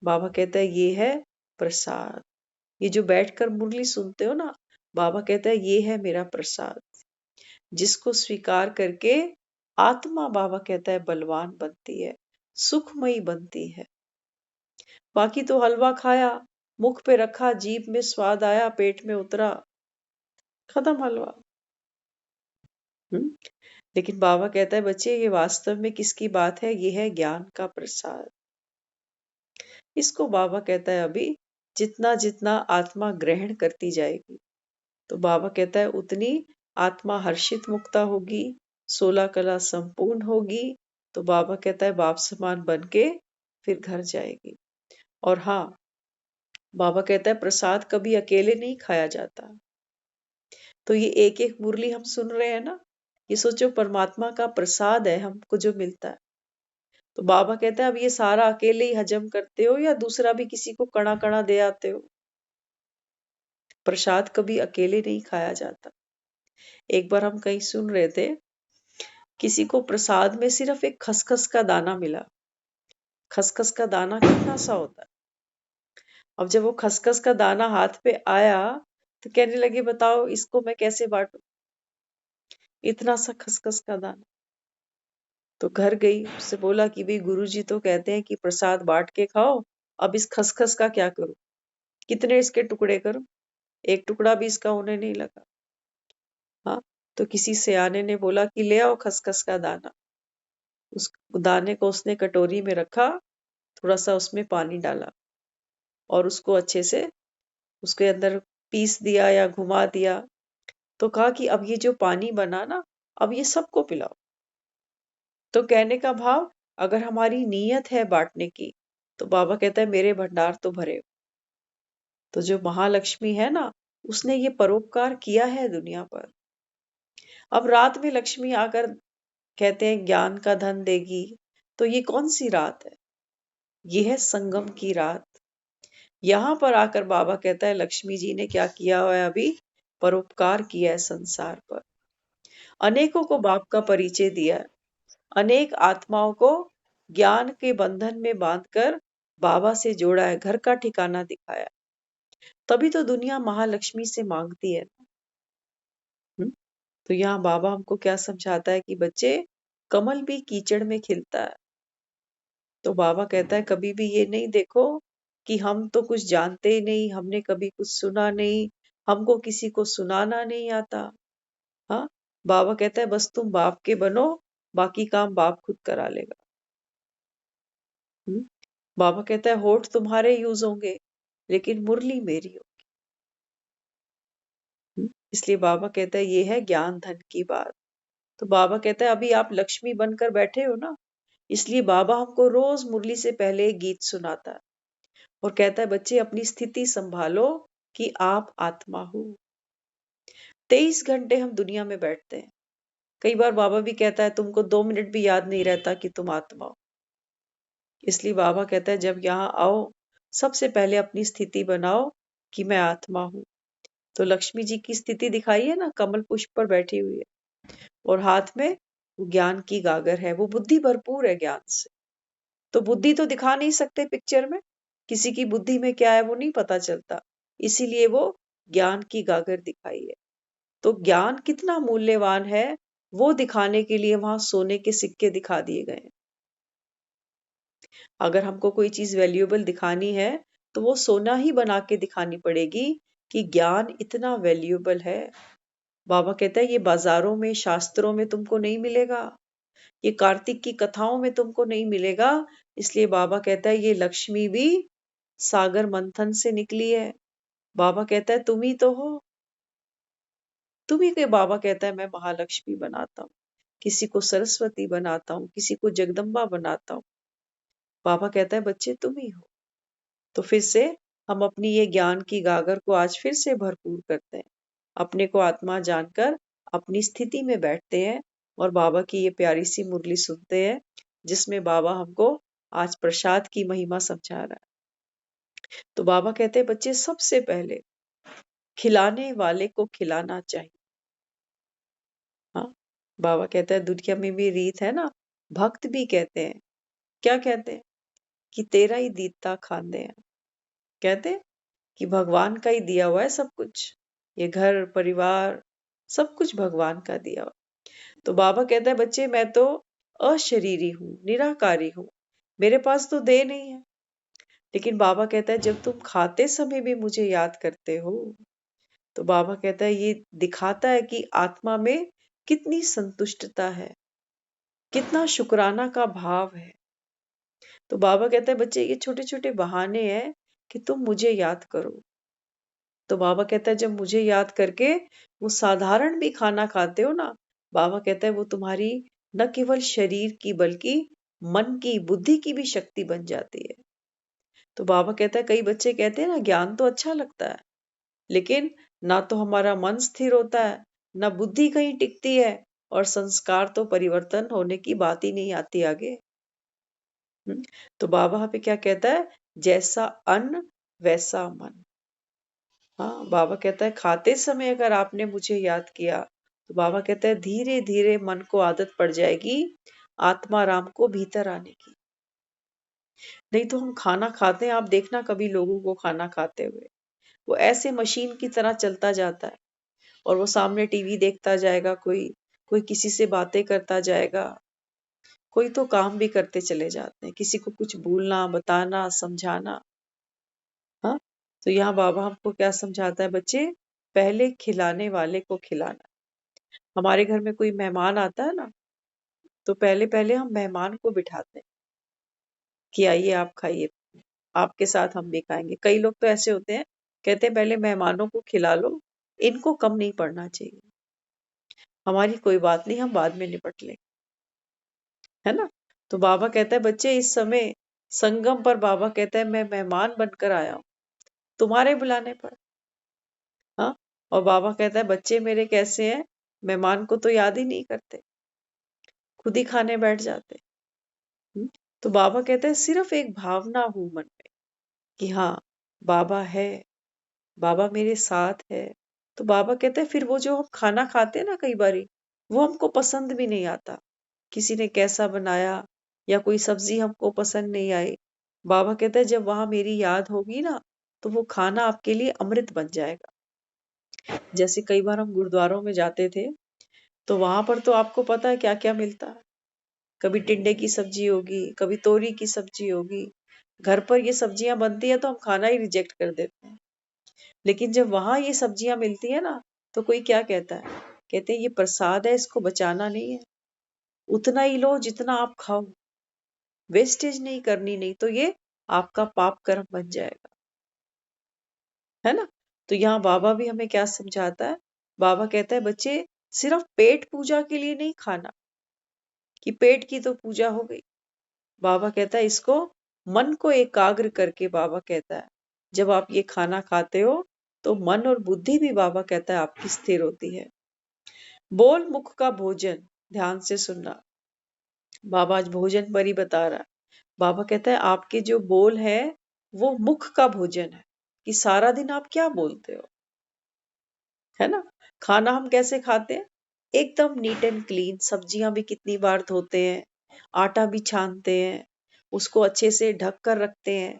बाबा कहता है ये है प्रसाद। ये जो बैठकर मुरली सुनते हो ना, बाबा कहता है ये है मेरा प्रसाद, जिसको स्वीकार करके आत्मा, बाबा कहता है, बलवान बनती है, सुखमयी बनती है। बाकी तो हलवा खाया, मुख पे रखा, जीभ में स्वाद आया, पेट में उतरा, खत्म हलवा। लेकिन बाबा कहता है बच्चे ये वास्तव में किसकी बात है? ये है ज्ञान का प्रसाद। इसको बाबा कहता है अभी जितना जितना आत्मा ग्रहण करती जाएगी, तो बाबा कहता है उतनी आत्मा हर्षित मुक्ता होगी, 16 कला संपूर्ण होगी। तो बाबा कहता है बाप समान बन के फिर घर जाएगी। और हाँ, बाबा कहता है प्रसाद कभी अकेले नहीं खाया जाता। तो ये एक एक मुरली हम सुन रहे हैं ना, ये सोचो परमात्मा का प्रसाद है हमको जो मिलता है। तो बाबा कहता है अब ये सारा अकेले ही हजम करते हो या दूसरा भी किसी को कणा कणा दे आते हो? प्रसाद कभी अकेले नहीं खाया जाता। एक बार हम कहीं सुन रहे थे, किसी को प्रसाद में सिर्फ एक खसखस का दाना मिला। खसखस का दाना कितना सा होता है? अब जब वो खसखस का दाना हाथ पे आया तो कहने लगे बताओ इसको मैं कैसे बांटू, इतना सा खसखस का दाना। तो घर गई, उससे बोला कि भाई गुरुजी तो कहते हैं कि प्रसाद बांट के खाओ, अब इस खसखस का क्या करूं, कितने इसके टुकड़े करूं? एक टुकड़ा भी इसका होने नहीं लगा। हाँ, तो किसी सियाने ने बोला कि ले आओ खसखस का दाना। उस दाने को उसने कटोरी में रखा, थोड़ा सा उसमें पानी डाला और उसको अच्छे से उसके अंदर पीस दिया या घुमा दिया। तो कहा कि अब ये जो पानी बना ना, अब ये सबको पिलाओ। तो कहने का भाव, अगर हमारी नीयत है बांटने की, तो बाबा कहता है मेरे भंडार तो भरे। तो जो महालक्ष्मी है ना, उसने ये परोपकार किया है दुनिया पर। अब रात में लक्ष्मी आकर कहते हैं ज्ञान का धन देगी, तो ये कौन सी रात है? ये है संगम की रात। यहां पर आकर बाबा कहता है लक्ष्मी जी ने क्या किया है? अभी परोपकार किया है संसार पर, अनेकों को बाप का परिचय दिया है, अनेक आत्माओं को ज्ञान के बंधन में बांधकर बाबा से जोड़ा है, घर का ठिकाना दिखाया। तभी तो दुनिया महालक्ष्मी से मांगती है। तो यहाँ बाबा हमको क्या समझाता है कि बच्चे, कमल भी कीचड़ में खिलता है। तो बाबा कहता है कभी भी ये नहीं देखो कि हम तो कुछ जानते ही नहीं, हमने कभी कुछ सुना नहीं, हमको किसी को सुनाना नहीं आता। हाँ, बाबा कहता है बस तुम बाप के बनो, बाकी काम बाप खुद करा लेगा। बाबा कहता है होठ तुम्हारे यूज होंगे लेकिन मुरली मेरी हो। इसलिए बाबा कहता है ये है ज्ञान धन की बात। तो बाबा कहता है अभी आप लक्ष्मी बनकर बैठे हो ना, इसलिए बाबा हमको रोज मुरली से पहले एक गीत सुनाता है और कहता है बच्चे अपनी स्थिति संभालो कि आप आत्मा हो। 23 घंटे हम दुनिया में बैठते हैं। कई बार बाबा भी कहता है तुमको 2 मिनट भी याद नहीं रहता कि तुम आत्मा हो। इसलिए बाबा कहता है जब यहाँ आओ, सबसे पहले अपनी स्थिति बनाओ कि मैं आत्मा हूँ। तो लक्ष्मी जी की स्थिति दिखाई है ना, कमल पुष्प पर बैठी हुई है और हाथ में वो ज्ञान की गागर है, वो बुद्धि भरपूर है ज्ञान से। तो बुद्धि तो दिखा नहीं सकते पिक्चर में, किसी की बुद्धि में क्या है वो नहीं पता चलता, इसीलिए वो ज्ञान की गागर दिखाई है। तो ज्ञान कितना मूल्यवान है वो दिखाने के लिए वहां सोने के सिक्के दिखा दिए गए। अगर हमको कोई चीज वैल्यूएबल दिखानी है तो वो सोना ही बना के दिखानी पड़ेगी कि ज्ञान इतना वैल्यूएबल है। बाबा कहता है ये बाजारों में, शास्त्रों में तुमको नहीं मिलेगा, ये कार्तिक की कथाओं में तुमको नहीं मिलेगा। इसलिए बाबा कहता है ये लक्ष्मी भी सागर मंथन से निकली है। बाबा कहता है तुम ही तो हो, तुम ही के। बाबा कहता है मैं महालक्ष्मी बनाता हूँ, किसी को सरस्वती बनाता हूँ, किसी को जगदम्बा बनाता हूँ। बाबा कहता है बच्चे तुम ही हो। तो फिर से हम अपनी ये ज्ञान की गागर को आज फिर से भरपूर करते हैं, अपने को आत्मा जानकर अपनी स्थिति में बैठते हैं और बाबा की ये प्यारी सी मुरली सुनते हैं, जिसमें बाबा हमको आज प्रसाद की महिमा समझा रहा है। तो बाबा कहते हैं बच्चे सबसे पहले खिलाने वाले को खिलाना चाहिए। हाँ, बाबा कहता है दुनिया में भी रीत है ना, भक्त भी कहते हैं, क्या कहते हैं कि तेरा ही दीता खांदे हैं। कहते हैं कि भगवान का ही दिया हुआ है सब कुछ, ये घर परिवार सब कुछ भगवान का दिया हुआ। तो बाबा कहता है बच्चे मैं तो अशरीरी हूँ, निराकारी हूँ, मेरे पास तो दे नहीं है। लेकिन बाबा कहता है जब तुम खाते समय भी मुझे याद करते हो, तो बाबा कहता है ये दिखाता है कि आत्मा में कितनी संतुष्टता है, कितना शुक्राना का भाव है। तो बाबा कहता है बच्चे ये छोटे छोटे बहाने हैं कि तुम मुझे याद करो। तो बाबा कहता है जब मुझे याद करके वो साधारण भी खाना खाते हो ना, बाबा कहता है वो तुम्हारी न केवल शरीर की बल्कि मन की बुद्धि की भी शक्ति बन जाती है। तो बाबा कहता है कई बच्चे कहते हैं ना ज्ञान तो अच्छा लगता है, लेकिन ना तो हमारा मन स्थिर होता है, ना बुद्धि कहीं टिकती है, और संस्कार तो परिवर्तन होने की बात ही नहीं आती आगे। तो बाबा यहाँ पे क्या कहता है, जैसा अन्न वैसा मन। हाँ, बाबा कहता है खाते समय अगर आपने मुझे याद किया, तो बाबा कहता है धीरे धीरे मन को आदत पड़ जाएगी आत्मा राम को भीतर आने की। नहीं तो हम खाना खाते हैं, आप देखना कभी लोगों को खाना खाते हुए, वो ऐसे मशीन की तरह चलता जाता है, और वो सामने टीवी देखता जाएगा, कोई कोई किसी से बातें करता जाएगा, कोई तो काम भी करते चले जाते हैं, किसी को कुछ बोलना बताना समझाना। हाँ, तो यहाँ बाबा हमको क्या समझाता है बच्चे, पहले खिलाने वाले को खिलाना। हमारे घर में कोई मेहमान आता है ना, तो पहले पहले हम मेहमान को बिठाते हैं कि आइए आप खाइए, आपके साथ हम भी खाएंगे। कई लोग तो ऐसे होते हैं, कहते हैं पहले मेहमानों को खिला लो, इनको कम नहीं पड़ना चाहिए, हमारी कोई बात नहीं, हम बाद में निपट लेंगे, है ना। तो बाबा कहता है बच्चे इस समय संगम पर बाबा कहता है मैं मेहमान बनकर आया हूँ तुम्हारे बुलाने पर। हाँ, और बाबा कहता है बच्चे मेरे कैसे हैं, मेहमान को तो याद ही नहीं करते, खुद ही खाने बैठ जाते। हम्म, तो बाबा कहते हैं सिर्फ एक भावना हो मन में कि हाँ बाबा है, बाबा मेरे साथ है। तो बाबा कहते हैं फिर वो जो हम खाना खाते हैं ना कई बारी, वो हमको पसंद भी नहीं आता, किसी ने कैसा बनाया या कोई सब्जी हमको पसंद नहीं आई। बाबा कहते हैं जब वहां मेरी याद होगी ना, तो वो खाना आपके लिए अमृत बन जाएगा। जैसे कई बार हम गुरुद्वारों में जाते थे, तो वहां पर तो आपको पता है क्या क्या मिलता है, कभी टिंडे की सब्जी होगी, कभी तोरी की सब्जी होगी। घर पर ये सब्जियां बनती है तो हम खाना ही रिजेक्ट कर देते हैं, लेकिन जब वहां ये सब्जियां मिलती है ना, तो कोई क्या कहता है, कहते हैं ये प्रसाद है, इसको बचाना नहीं है, उतना ही लो जितना आप खाओ, वेस्टेज नहीं करनी, नहीं तो ये आपका पाप कर्म बन जाएगा, है ना। तो यहाँ बाबा भी हमें क्या समझाता है, बाबा कहता है बच्चे सिर्फ पेट पूजा के लिए नहीं खाना, कि पेट की तो पूजा हो गई। बाबा कहता है इसको मन को एकाग्र करके, बाबा कहता है जब आप ये खाना खाते हो तो मन और बुद्धि भी बाबा कहता है आपकी स्थिर होती है। बोल मुख का भोजन, ध्यान से सुनना, बाबा आज भोजन पर ही बता रहा है। बाबा कहता है आपके जो बोल है वो मुख का भोजन है, कि सारा दिन आप क्या बोलते हो, है ना। खाना हम कैसे खाते हैं, एकदम नीट एंड क्लीन, सब्जियां भी कितनी बार धोते हैं, आटा भी छानते हैं, उसको अच्छे से ढक कर रखते हैं,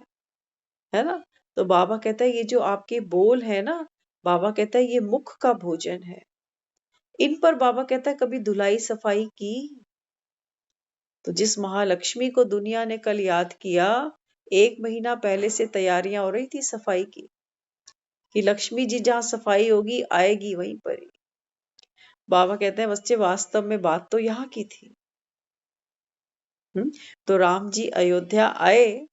है ना। तो बाबा कहता है ये जो आपके बोल है ना, बाबा कहता है ये मुख का भोजन है। इन पर बाबा कहता है कभी धुलाई सफाई की, तो जिस महालक्ष्मी को दुनिया ने कल याद किया, 1 महीना पहले से तैयारियां हो रही थी सफाई की, कि लक्ष्मी जी जहां सफाई होगी आएगी वहीं पर ही। बाबा कहते हैं बच्चे वास्तव में बात तो यहाँ की थी। तो राम जी अयोध्या आए,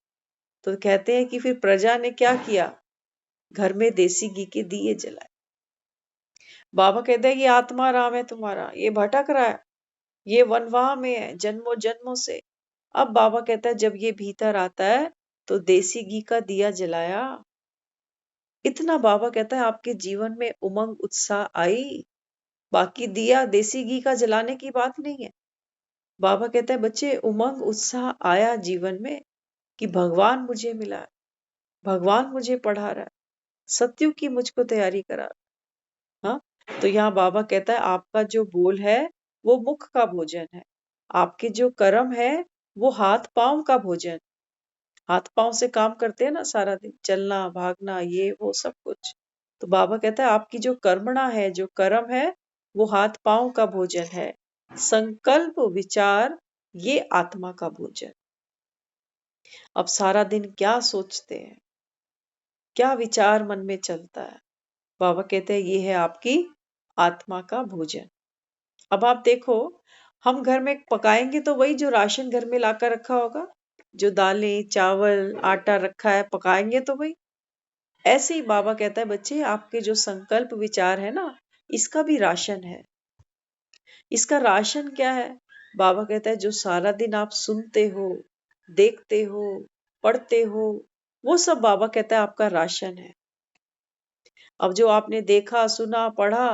तो कहते हैं कि फिर प्रजा ने क्या किया, घर में देसी घी के दिए जलाए। बाबा कहते हैं ये आत्मा राम है तुम्हारा, ये भटक रहा है, ये वनवाह में है जन्मों जन्मों से। अब बाबा कहता है जब ये भीतर आता है तो देसी घी का दिया जलाया, इतना बाबा कहता है आपके जीवन में उमंग उत्साह आई। बाकी दिया देसी घी का जलाने की बात नहीं है, बाबा कहता है बच्चे उमंग उत्साह आया जीवन में कि भगवान मुझे मिला है, भगवान मुझे पढ़ा रहा है, सत्युग की मुझको तैयारी करा रहा है। हाँ, तो यहाँ बाबा कहता है आपका जो बोल है वो मुख का भोजन है, आपके जो कर्म है वो हाथ पांव का भोजन, हाथ पांव से काम करते हैं ना सारा दिन, चलना भागना ये वो सब कुछ। तो बाबा कहता है आपकी जो कर्मणा है, जो कर्म है, वो हाथ पांव का भोजन है। संकल्प विचार ये आत्मा का भोजन। अब सारा दिन क्या सोचते हैं, क्या विचार मन में चलता है, बाबा कहते हैं ये है आपकी आत्मा का भोजन। अब आप देखो, हम घर में पकाएंगे तो वही जो राशन घर में लाकर रखा होगा, जो दालें चावल आटा रखा है, पकाएंगे तो वही। ऐसे ही बाबा कहता है बच्चे, आपके जो संकल्प विचार है ना, इसका भी राशन है। इसका राशन क्या है? बाबा कहता है जो सारा दिन आप सुनते हो, देखते हो, पढ़ते हो, वो सब बाबा कहता है आपका राशन है। अब जो आपने देखा सुना पढ़ा,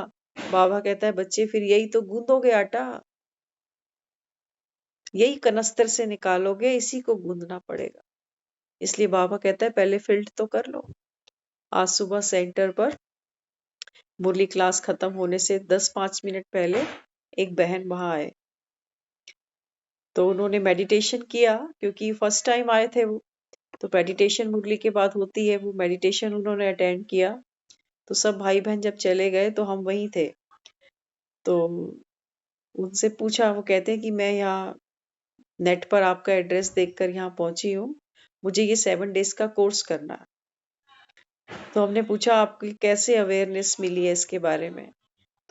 बाबा कहता है बच्चे फिर यही तो गूंदोगे आटा, यही कनस्तर से निकालोगे, इसी को गूंदना पड़ेगा। इसलिए बाबा कहता है पहले फिल्ट तो कर लो। आज सुबह सेंटर पर मुरली क्लास खत्म होने से 10-5 मिनट पहले एक बहन वहां आए, तो उन्होंने मेडिटेशन किया, क्योंकि फर्स्ट टाइम आए थे वो। तो मेडिटेशन मुरली के बाद होती है, वो मेडिटेशन उन्होंने अटेंड किया। तो सब भाई बहन जब चले गए तो हम वहीं थे। तो उनसे पूछा, वो कहते हैं कि मैं यहाँ नेट पर आपका एड्रेस देखकर यहाँ पहुंची हूँ, मुझे ये 7 डेज का कोर्स करना है। तो हमने पूछा आपकी कैसे अवेयरनेस मिली है इसके बारे में?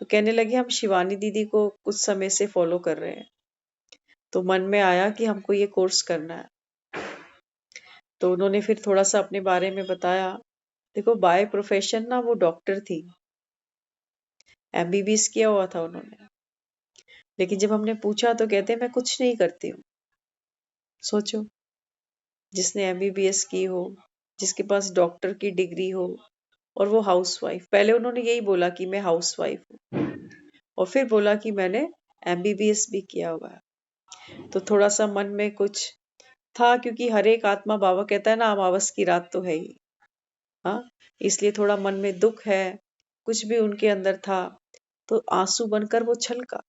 तो कहने लगे हम शिवानी दीदी को कुछ समय से फॉलो कर रहे हैं, तो मन में आया कि हमको ये कोर्स करना है। तो उन्होंने फिर थोड़ा सा अपने बारे में बताया। देखो बाय प्रोफेशन ना वो डॉक्टर थी, MBBS किया हुआ था उन्होंने, लेकिन जब हमने पूछा तो कहते मैं कुछ नहीं करती हूँ। सोचो, जिसने MBBS की हो, जिसके पास डॉक्टर की डिग्री हो, और वो हाउसवाइफ। पहले उन्होंने यही बोला कि मैं हाउसवाइफ हूँ, और फिर बोला कि मैंने MBBS भी किया हुआ है। तो थोड़ा सा मन में कुछ था, क्योंकि हर एक आत्मा, बाबा कहता है ना, अमावस की रात तो है ही, हाँ, इसलिए थोड़ा मन में दुख है, कुछ भी उनके अंदर था, तो आंसू बनकर वो छलका।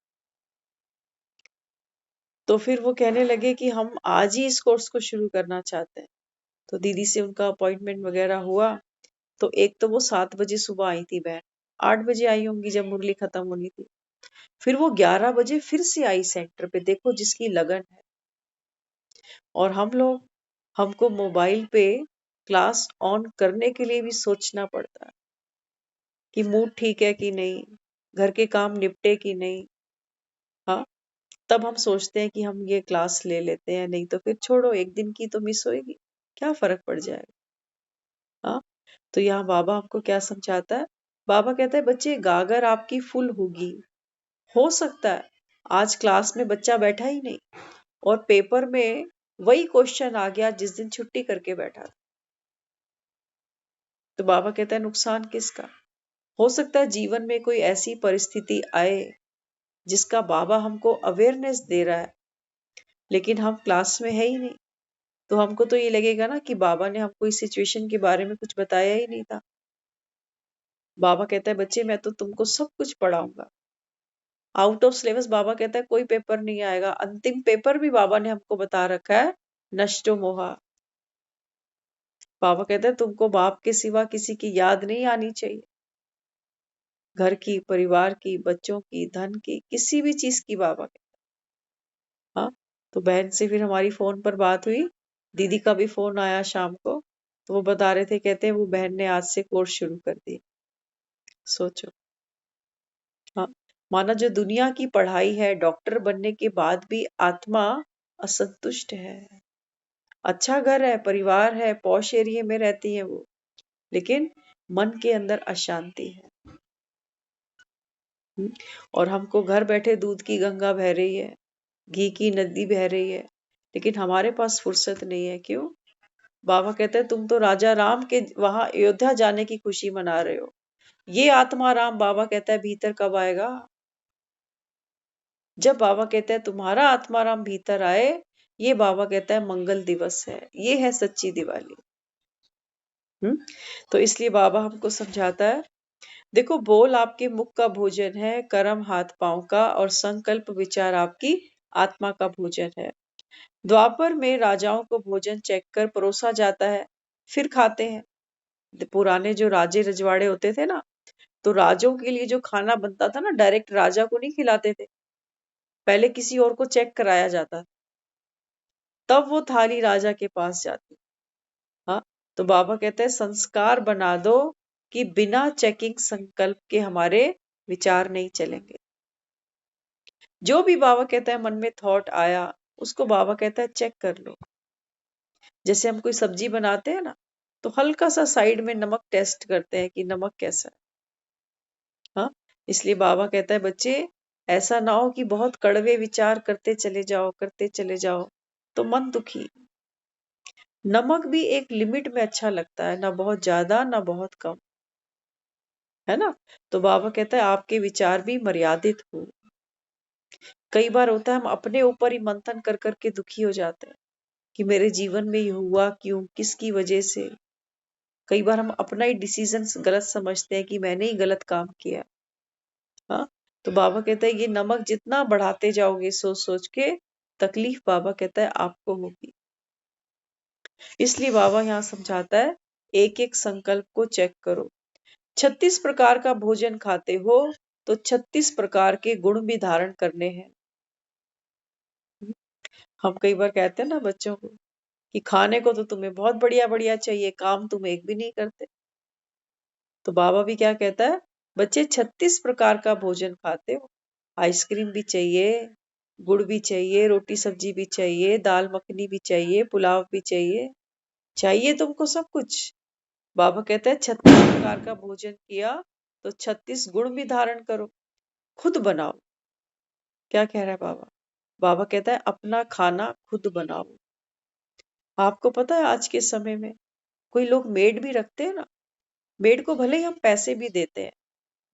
तो फिर वो कहने लगे कि हम आज ही इस कोर्स को शुरू करना चाहते हैं। तो दीदी से उनका अपॉइंटमेंट वगैरह हुआ। तो एक तो वो 7 बजे सुबह आई थी बहन, 8 बजे आई होंगी जब मुरली खत्म होनी थी। फिर वो 11 बजे फिर से आई सेंटर पे, देखो जिसकी लगन है। और हम लोग, हमको मोबाइल पे क्लास ऑन करने के लिए भी सोचना पड़ता है कि मूड ठीक है कि नहीं, घर के काम निपटे कि नहीं, हाँ, तब हम सोचते हैं कि हम ये क्लास ले लेते हैं, नहीं तो फिर छोड़ो, एक दिन की तो मिस होएगी, क्या फर्क पड़ जाएगा। हाँ, तो यहाँ बाबा हमको क्या समझाता है? बाबा कहता है बच्चे, गागर आपकी फुल होगी। हो सकता है आज क्लास में बच्चा बैठा ही नहीं, और पेपर में वही क्वेश्चन आ गया जिस दिन छुट्टी करके बैठा था। तो बाबा कहता है नुकसान किसका? हो सकता है जीवन में कोई ऐसी परिस्थिति आए जिसका बाबा हमको अवेयरनेस दे रहा है, लेकिन हम क्लास में है ही नहीं। तो हमको तो ये लगेगा ना कि बाबा ने हमको इस सिचुएशन के बारे में कुछ बताया ही नहीं था। बाबा कहता है बच्चे, मैं तो तुमको सब कुछ पढ़ाऊंगा। आउट ऑफ सिलेबस बाबा कहता है कोई पेपर नहीं आएगा। अंतिम पेपर भी बाबा ने हमको बता रखा है, नष्टो मोहा। बाबा कहता है तुमको बाप के सिवा किसी की याद नहीं आनी चाहिए, घर की, परिवार की, बच्चों की, धन की, किसी भी चीज की। बाबा कहता, हाँ। तो बहन से फिर हमारी फोन पर बात हुई, दीदी का भी फोन आया शाम को, तो वो बता रहे थे, कहते हैं वो बहन ने आज से कोर्स शुरू कर दी। सोचो, हाँ, माना जो दुनिया की पढ़ाई है, डॉक्टर बनने के बाद भी आत्मा असंतुष्ट है। अच्छा घर है, परिवार है, पॉश एरिया में रहती है वो, लेकिन मन के अंदर अशांति है। और हमको घर बैठे दूध की गंगा बह रही है, घी की नदी बह रही है, लेकिन हमारे पास फुर्सत नहीं है। क्यों? बाबा कहते हैं तुम तो राजा राम के वहां अयोध्या जाने की खुशी मना रहे हो। ये आत्मा राम, बाबा कहता है, भीतर कब आएगा? जब बाबा कहता है तुम्हारा आत्मा राम भीतर आए, ये बाबा कहता है मंगल दिवस है, ये है सच्ची दिवाली। तो इसलिए बाबा हमको समझाता है, देखो बोल आपके मुख का भोजन है, कर्म हाथ पांव का, और संकल्प विचार आपकी आत्मा का भोजन है। द्वापर में राजाओं को भोजन चेक कर परोसा जाता है, फिर खाते हैं। पुराने जो राजे रजवाड़े होते थे ना, तो राजों के लिए जो खाना बनता था ना, डायरेक्ट राजा को नहीं खिलाते थे, पहले किसी और को चेक कराया जाता, तब वो थाली राजा के पास जाती। हाँ, तो बाबा कहते हैं संस्कार बना दो कि बिना चेकिंग संकल्प के हमारे विचार नहीं चलेंगे। जो भी बाबा कहता है मन में थॉट आया, उसको बाबा कहता है चेक कर लो। जैसे हम कोई सब्जी बनाते हैं ना, तो हल्का सा साइड में नमक टेस्ट करते हैं कि नमक कैसा है। हाँ, इसलिए बाबा कहता है बच्चे ऐसा ना हो कि बहुत कड़वे विचार करते चले जाओ, तो मन दुखी। नमक भी एक लिमिट में अच्छा लगता है, ना बहुत ज्यादा ना बहुत कम, है ना। तो बाबा कहता है आपके विचार भी मर्यादित हो। कई बार होता है हम अपने ऊपर ही मंथन कर करके दुखी हो जाते हैं कि मेरे जीवन में ये हुआ क्यों, किसकी वजह से। कई बार हम अपना ही डिसीजन गलत समझते हैं कि मैंने ही गलत काम किया। हाँ, तो बाबा कहता है ये नमक जितना बढ़ाते जाओगे सोच सोच के, तकलीफ बाबा कहता है आपको होगी। इसलिए बाबा यहाँ समझाता है एक एक संकल्प को चेक करो। 36 प्रकार का भोजन खाते हो तो 36 प्रकार के गुण भी धारण करने हैं। हम कई बार कहते हैं ना बच्चों को कि खाने को तो तुम्हें बहुत बढ़िया बढ़िया चाहिए, काम तुम एक भी नहीं करते। तो बाबा भी क्या कहता है, बच्चे 36 प्रकार का भोजन खाते हो, आइसक्रीम भी चाहिए, गुड़ भी चाहिए, रोटी सब्जी भी चाहिए, दाल मखनी भी चाहिए, पुलाव भी चाहिए, चाहिए तुमको सब कुछ। बाबा कहता है 36 प्रकार का भोजन किया तो 36 गुण भी धारण करो, खुद बनाओ। क्या कह रहा है बाबा? बाबा कहता है अपना खाना खुद बनाओ। आपको पता है आज के समय में कोई लोग मेड भी रखते हैं ना, मेड को भले ही हम पैसे भी देते हैं,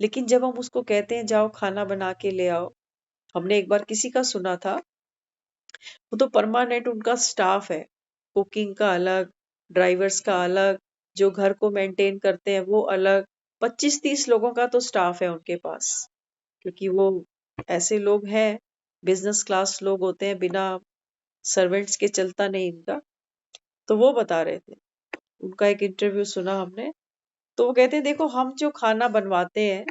लेकिन जब हम उसको कहते हैं जाओ खाना बना के ले आओ, हमने एक बार किसी का सुना था, वो तो परमानेंट उनका स्टाफ है, कुकिंग का अलग, ड्राइवर्स का अलग, जो घर को मेंटेन करते हैं वो अलग, 25-30 लोगों का तो स्टाफ है उनके पास। क्योंकि वो ऐसे लोग हैं, बिजनेस क्लास लोग होते हैं, बिना सर्वेंट्स के चलता नहीं इनका। तो वो बता रहे थे, उनका एक इंटरव्यू सुना हमने, तो वो कहते हैं देखो हम जो खाना बनवाते हैं,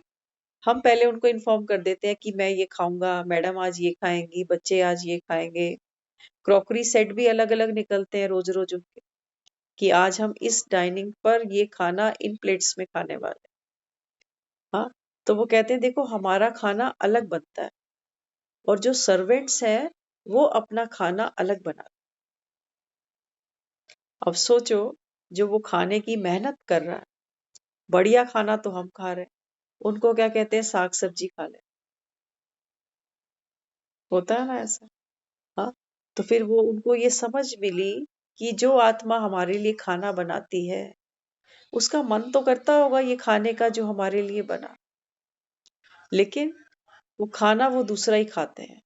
हम पहले उनको इन्फॉर्म कर देते हैं कि मैं ये खाऊंगा, मैडम आज ये खाएंगी, बच्चे आज ये खाएंगे। क्रॉकरी सेट भी अलग अलग निकलते हैं रोज रोज उनके, कि आज हम इस डाइनिंग पर ये खाना इन प्लेट्स में खाने वाले। हाँ, तो वो कहते हैं देखो हमारा खाना अलग बनता है और जो सर्वेंट्स हैं वो अपना खाना अलग बनाते। अब सोचो, जो वो खाने की मेहनत कर रहा है, बढ़िया खाना तो हम खा रहे हैं, उनको क्या कहते हैं साग सब्जी खा ले। होता है ना ऐसा। हाँ, तो फिर वो उनको ये समझ मिली कि जो आत्मा हमारे लिए खाना बनाती है, उसका मन तो करता होगा ये खाने का जो हमारे लिए बना, लेकिन वो खाना वो दूसरा ही खाते हैं,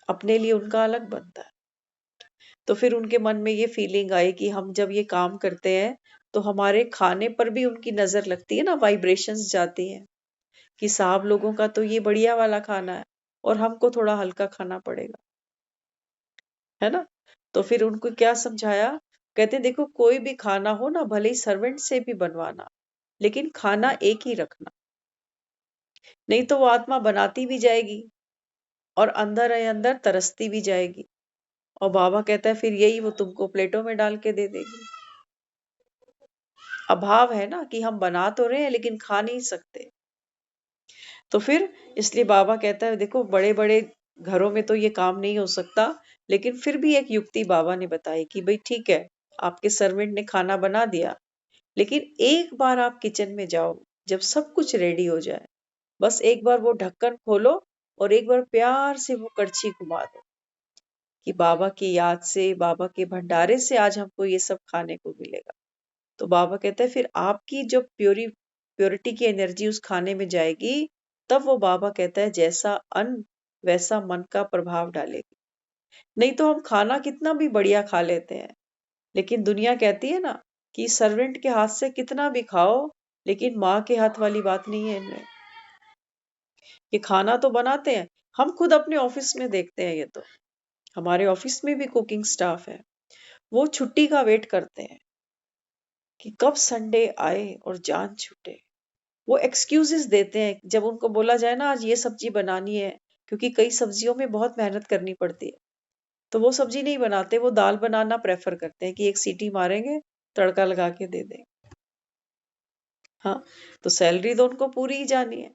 अपने लिए उनका अलग बनता है। तो फिर उनके मन में ये फीलिंग आई कि हम जब ये काम करते हैं तो हमारे खाने पर भी उनकी नजर लगती है ना, वाइब्रेशंस जाती हैं कि साहब लोगों का तो ये बढ़िया वाला खाना है और हमको थोड़ा हल्का खाना पड़ेगा, है ना। तो फिर उनको क्या समझाया, कहते हैं देखो कोई भी खाना हो ना, भले ही सर्वेंट से भी बनवाना, लेकिन खाना एक ही रखना, नहीं तो वो आत्मा बनाती भी जाएगी और अंदर है अंदर तरसती भी जाएगी, और बाबा कहता है फिर यही वो तुमको प्लेटों में डाल के दे देगी। अभाव है ना कि हम बना तो रहे हैं लेकिन खा नहीं सकते। तो फिर इसलिए बाबा कहता है देखो बड़े बड़े घरों में तो ये काम नहीं हो सकता, लेकिन फिर भी एक युक्ति बाबा ने बताई कि भाई ठीक है, आपके सर्वेंट ने खाना बना दिया, लेकिन एक बार आप किचन में जाओ, जब सब कुछ रेडी हो जाए, बस एक बार वो ढक्कन खोलो और एक बार प्यार से वो कड़छी घुमा दो कि बाबा की याद से, बाबा के भंडारे से आज हमको ये सब खाने को मिलेगा। तो बाबा कहते हैं फिर आपकी जो प्योरिटी की एनर्जी उस खाने में जाएगी, तब वो बाबा कहता है जैसा अन्न वैसा मन का प्रभाव डालेगी। नहीं तो हम खाना कितना भी बढ़िया खा लेते हैं, लेकिन दुनिया कहती है ना कि सर्वेंट के हाथ से कितना भी खाओ, लेकिन माँ के हाथ वाली बात नहीं है इनमें। ये खाना तो बनाते हैं, हम खुद अपने ऑफिस में देखते हैं, ये तो हमारे ऑफिस में भी कुकिंग स्टाफ है, वो छुट्टी का वेट करते हैं कि कब संडे आए और जान छूटे। वो एक्सक्यूजेस देते हैं जब उनको बोला जाए ना आज ये सब्जी बनानी है, क्योंकि कई सब्जियों में बहुत मेहनत करनी पड़ती है, तो वो सब्जी नहीं बनाते, वो दाल बनाना प्रेफर करते हैं कि एक सीटी मारेंगे, तड़का लगा के दे देंगे। हाँ, तो सैलरी तो उनको पूरी ही जानी है,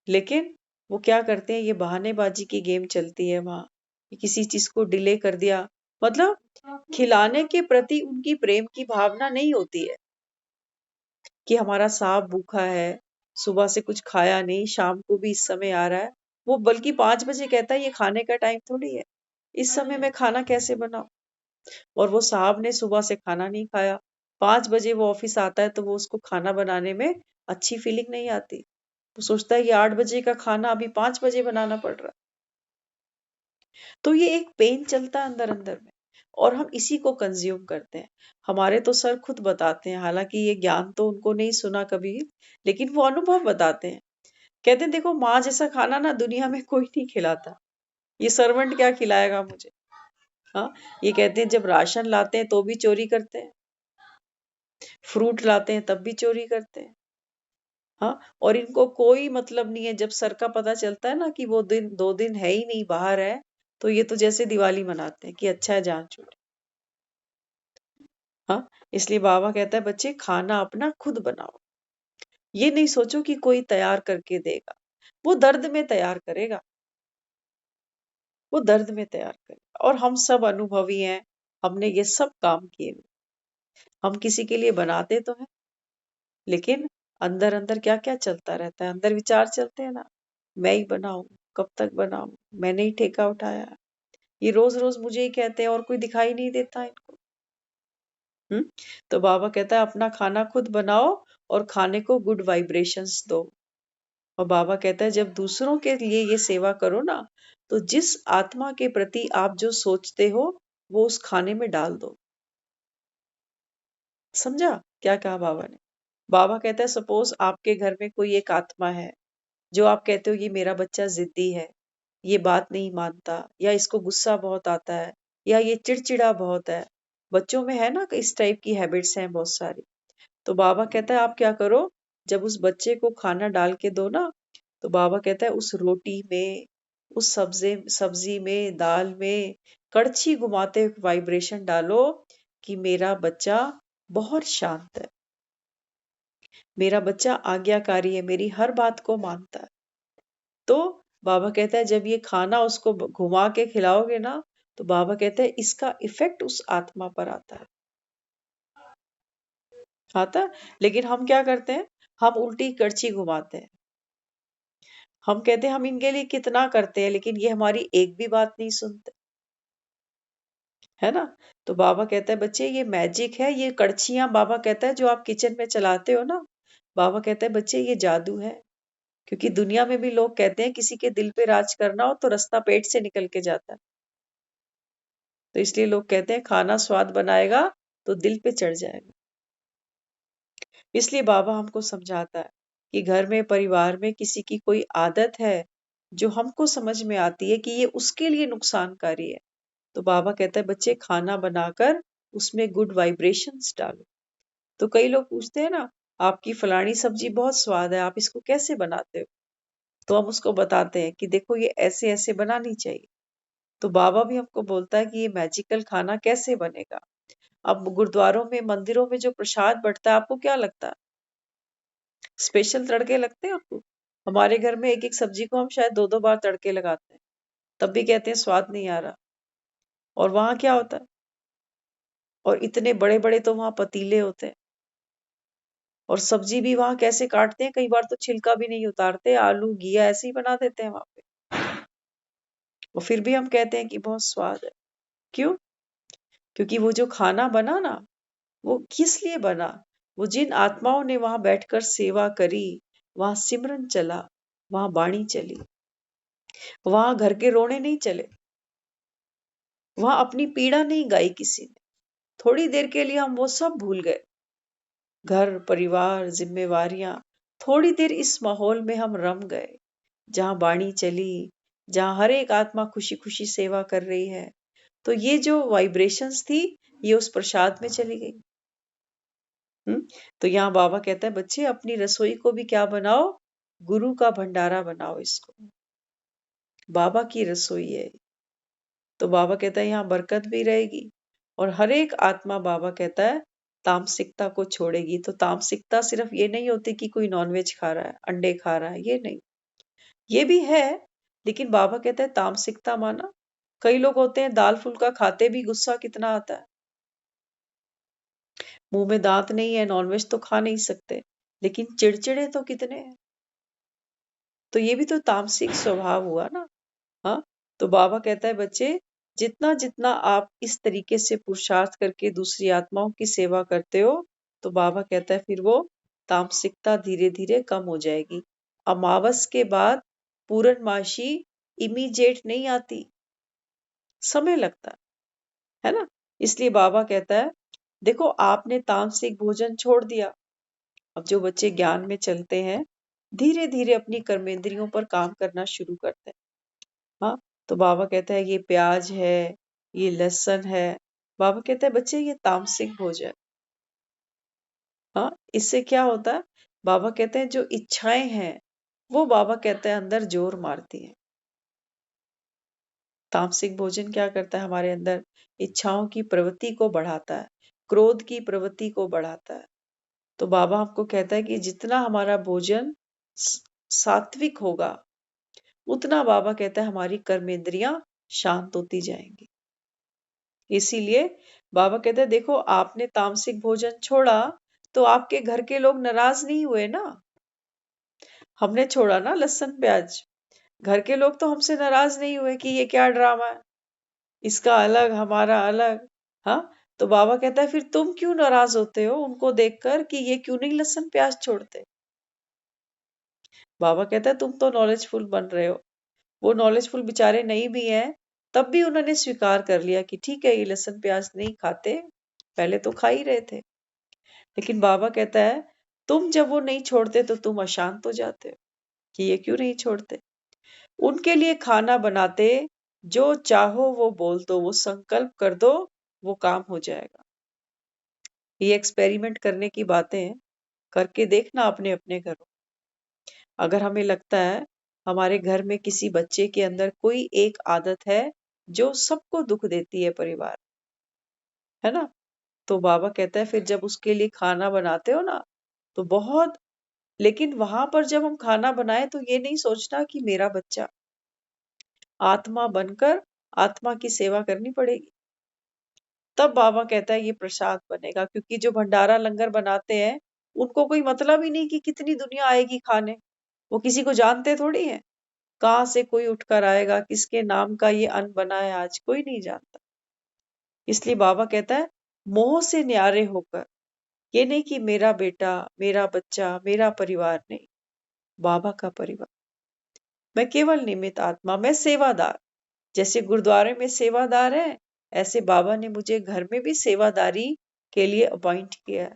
लेकिन वो क्या करते हैं, ये बहानेबाजी की गेम चलती है वहां, किसी चीज को डिले कर दिया, मतलब खिलाने के प्रति उनकी प्रेम की भावना नहीं होती है कि हमारा सांप भूखा है, सुबह से कुछ खाया नहीं, शाम को भी इस समय आ रहा है। वो बल्कि 5 बजे कहता है ये खाने का टाइम थोड़ी है, इस समय मैं खाना कैसे बनाऊं। और वो साहब ने सुबह से खाना नहीं खाया, 5 बजे वो ऑफिस आता है, तो वो उसको खाना बनाने में अच्छी फीलिंग नहीं आती। वो सोचता है ये 8 बजे का खाना अभी 5 बजे बनाना पड़ रहा है। तो ये एक पेन चलता है अंदर अंदर में, और हम इसी को कंज्यूम करते हैं। हमारे तो सर खुद बताते हैं, हालांकि ये ज्ञान तो उनको नहीं सुना कभी, लेकिन वो अनुभव बताते हैं। कहते हैं देखो माँ जैसा खाना ना दुनिया में कोई नहीं खिलाता, ये सर्वेंट क्या खिलाएगा मुझे। हाँ, ये कहते हैं जब राशन लाते हैं तो भी चोरी करते हैं, फ्रूट लाते हैं तब भी चोरी करते हैं। हाँ, और इनको कोई मतलब नहीं है, जब सर का पता चलता है ना कि वो दिन 2 दिन है ही नहीं, बाहर है, तो ये तो जैसे दिवाली मनाते हैं कि अच्छा है जान छूटे। हाँ, इसलिए बाबा कहता है बच्चे खाना अपना खुद बनाओ, ये नहीं सोचो कि कोई तैयार करके देगा, वो दर्द में तैयार करेगा, वो दर्द में तैयार करेगा। और हम सब अनुभवी हैं, हमने ये सब काम किए हुए। हम किसी के लिए बनाते तो हैं, लेकिन अंदर अंदर क्या क्या चलता रहता है, अंदर विचार चलते हैं ना, मैं ही बनाऊं, कब तक बनाऊं, मैंने ही ठेका उठाया, ये रोज रोज मुझे ही कहते हैं और कोई दिखाई नहीं देता इनको। हम्म, तो बाबा कहता है अपना खाना खुद बनाओ और खाने को गुड वाइब्रेशंस दो। और बाबा कहता है जब दूसरों के लिए ये सेवा करो ना, तो जिस आत्मा के प्रति आप जो सोचते हो वो उस खाने में डाल दो। समझा क्या कहा बाबा ने? बाबा कहता है सपोज आपके घर में कोई एक आत्मा है, जो आप कहते हो ये मेरा बच्चा जिद्दी है, ये बात नहीं मानता, या इसको गुस्सा बहुत आता है, या ये चिड़चिड़ा बहुत है। बच्चों में है ना इस टाइप की हैबिट्स हैं बहुत सारी। तो बाबा कहता है आप क्या करो, जब उस बच्चे को खाना डाल के दो ना, तो बाबा कहता है उस रोटी में, उस सब्जी सब्जी में, दाल में कड़छी घुमाते हुए वाइब्रेशन डालो कि मेरा बच्चा बहुत शांत है, मेरा बच्चा आज्ञाकारी है, मेरी हर बात को मानता है। तो बाबा कहता है जब ये खाना उसको घुमा के खिलाओगे ना, तो बाबा कहता है इसका इफेक्ट उस आत्मा पर आता है, आता है। लेकिन हम क्या करते हैं, हम उल्टी कड़छी घुमाते हैं, हम कहते हैं हम इनके लिए कितना करते हैं, लेकिन ये हमारी एक भी बात नहीं सुनते, है ना। तो बाबा कहता है बच्चे ये मैजिक है, ये कड़छियां बाबा कहता है जो आप किचन में चलाते हो ना, बाबा कहता है बच्चे ये जादू है। क्योंकि दुनिया में भी लोग कहते हैं किसी के दिल पे राज करना हो तो रास्ता पेट से निकल के जाता है, तो इसलिए लोग कहते हैं खाना स्वाद बनाएगा तो दिल पे चढ़ जाएगा। इसलिए बाबा हमको समझाता है कि घर में, परिवार में किसी की कोई आदत है जो हमको समझ में आती है कि ये उसके लिए नुकसानकारी है, तो बाबा कहता है बच्चे खाना बनाकर उसमें गुड वाइब्रेशंस डालो। तो कई लोग पूछते हैं ना आपकी फलानी सब्जी बहुत स्वाद है, आप इसको कैसे बनाते हो, तो हम उसको बताते हैं कि देखो ये ऐसे ऐसे बनानी चाहिए। तो बाबा भी हमको बोलता है कि ये मैजिकल खाना कैसे बनेगा। अब गुरुद्वारों में, मंदिरों में जो प्रसाद बंटता है, आपको क्या लगता है स्पेशल तड़के लगते हैं आपको? हमारे घर में एक एक सब्जी को हम शायद 2-2 बार तड़के लगाते हैं, तब भी कहते हैं स्वाद नहीं आ रहा। और वहां क्या होता है, और इतने बड़े बड़े तो वहां पतीले होते हैं, और सब्जी भी वहां कैसे काटते हैं, कई बार तो छिलका भी नहीं उतारते, आलू घिया ऐसे ही बना देते हैं वहां पे, और फिर भी हम कहते हैं कि बहुत स्वाद है। क्यों? क्योंकि वो जो खाना बना ना, वो किस लिए बना, वो जिन आत्माओं ने वहां बैठकर सेवा करी, वहां सिमरन चला, वहां बाणी चली, वहां घर के रोने नहीं चले, वहां अपनी पीड़ा नहीं गाई किसी ने, थोड़ी देर के लिए हम वो सब भूल गए, घर परिवार जिम्मेवारियां, थोड़ी देर इस माहौल में हम रम गए जहां बाणी चली, जहाँ हर एक आत्मा खुशी खुशी सेवा कर रही है। तो ये जो वाइब्रेशंस थी ये उस प्रसाद में चली गई। तो यहाँ बाबा कहता है बच्चे अपनी रसोई को भी क्या बनाओ, गुरु का भंडारा बनाओ इसको, बाबा की रसोई है। तो बाबा कहता है यहाँ बरकत भी रहेगी और हर एक आत्मा बाबा कहता है तामसिकता को छोड़ेगी। तो तामसिकता सिर्फ ये नहीं होती कि कोई नॉनवेज खा रहा है, अंडे खा रहा है, ये नहीं, ये भी है, लेकिन बाबा कहता है तामसिकता माना। कई लोग होते हैं दाल फुल्का खाते भी गुस्सा कितना आता है, मुंह में दांत नहीं है, नॉनवेज तो खा नहीं सकते, लेकिन चिड़चिड़े तो कितने हैं। तो ये भी तो तामसिक स्वभाव हुआ ना। हाँ, तो बाबा कहता है बच्चे जितना जितना आप इस तरीके से पुरुषार्थ करके दूसरी आत्माओं की सेवा करते हो, तो बाबा कहता है फिर वो तामसिकता धीरे धीरे कम हो जाएगी। अमावस के बाद पूर्णमासी इमीडिएट नहीं आती, समय लगता है ना। इसलिए बाबा कहता है देखो आपने तामसिक भोजन छोड़ दिया, अब जो बच्चे ज्ञान में चलते हैं धीरे धीरे अपनी कर्मेंद्रियों पर काम करना शुरू करते हैं। हाँ, तो बाबा कहता है ये प्याज है, ये लहसुन है, बाबा कहता है बच्चे ये तामसिक भोजन। हाँ, इससे क्या होता है, बाबा कहते हैं जो इच्छाएं हैं वो बाबा कहते हैं अंदर जोर मारती है। तामसिक भोजन क्या करता है, हमारे अंदर इच्छाओं की प्रवृत्ति को बढ़ाता है, क्रोध की प्रवृत्ति को बढ़ाता है। तो बाबा हमको कहता है कि जितना हमारा भोजन सात्विक होगा उतना बाबा कहता है हमारी कर्मेंद्रियां शांत होती जाएंगी। इसीलिए बाबा कहते हैं देखो आपने तामसिक भोजन छोड़ा तो आपके घर के लोग नाराज नहीं हुए ना। हमने छोड़ा ना लहसुन प्याज, घर के लोग तो हमसे नाराज नहीं हुए कि ये क्या ड्रामा है, इसका अलग हमारा अलग। हाँ, तो बाबा कहता है फिर तुम क्यों नाराज होते हो उनको देखकर कि ये क्यों नहीं लहसुन प्याज छोड़ते। बाबा कहता है तुम तो नॉलेजफुल बन रहे हो, वो नॉलेजफुल बेचारे नहीं भी हैं, तब भी उन्होंने स्वीकार कर लिया कि ठीक है ये लहसुन प्याज नहीं खाते, पहले तो खा ही रहे थे। लेकिन बाबा कहता है तुम जब वो नहीं छोड़ते तो तुम अशांत हो जाते हो कि ये क्यों नहीं छोड़ते। उनके लिए खाना बनाते, जो चाहो वो बोल दो, वो संकल्प कर दो, वो काम हो जाएगा। ये एक्सपेरिमेंट करने की बातें हैं, करके देखना अपने अपने घरों। अगर हमें लगता है हमारे घर में किसी बच्चे के अंदर कोई एक आदत है जो सबको दुख देती है परिवार, है ना, तो बाबा कहता है फिर जब उसके लिए खाना बनाते हो ना तो बहुत, लेकिन वहां पर जब हम खाना बनाए तो ये नहीं सोचना कि मेरा बच्चा, आत्मा बनकर आत्मा की सेवा करनी पड़ेगी। तब बाबा कहता है ये प्रसाद बनेगा, क्योंकि जो भंडारा लंगर बनाते हैं उनको कोई मतलब ही नहीं कि कितनी दुनिया आएगी खाने, वो किसी को जानते थोड़ी है, कहाँ से कोई उठकर आएगा, किसके नाम का ये अन्न बना है आज, कोई नहीं जानता। इसलिए बाबा कहता है मोह से न्यारे होकर, ये नहीं कि मेरा बेटा, मेरा बच्चा, मेरा परिवार, नहीं, बाबा का परिवार, मैं केवल निमित्त आत्मा, मैं सेवादार। जैसे गुरुद्वारे में सेवादार है, ऐसे बाबा ने मुझे घर में भी सेवादारी के लिए अपॉइंट किया है।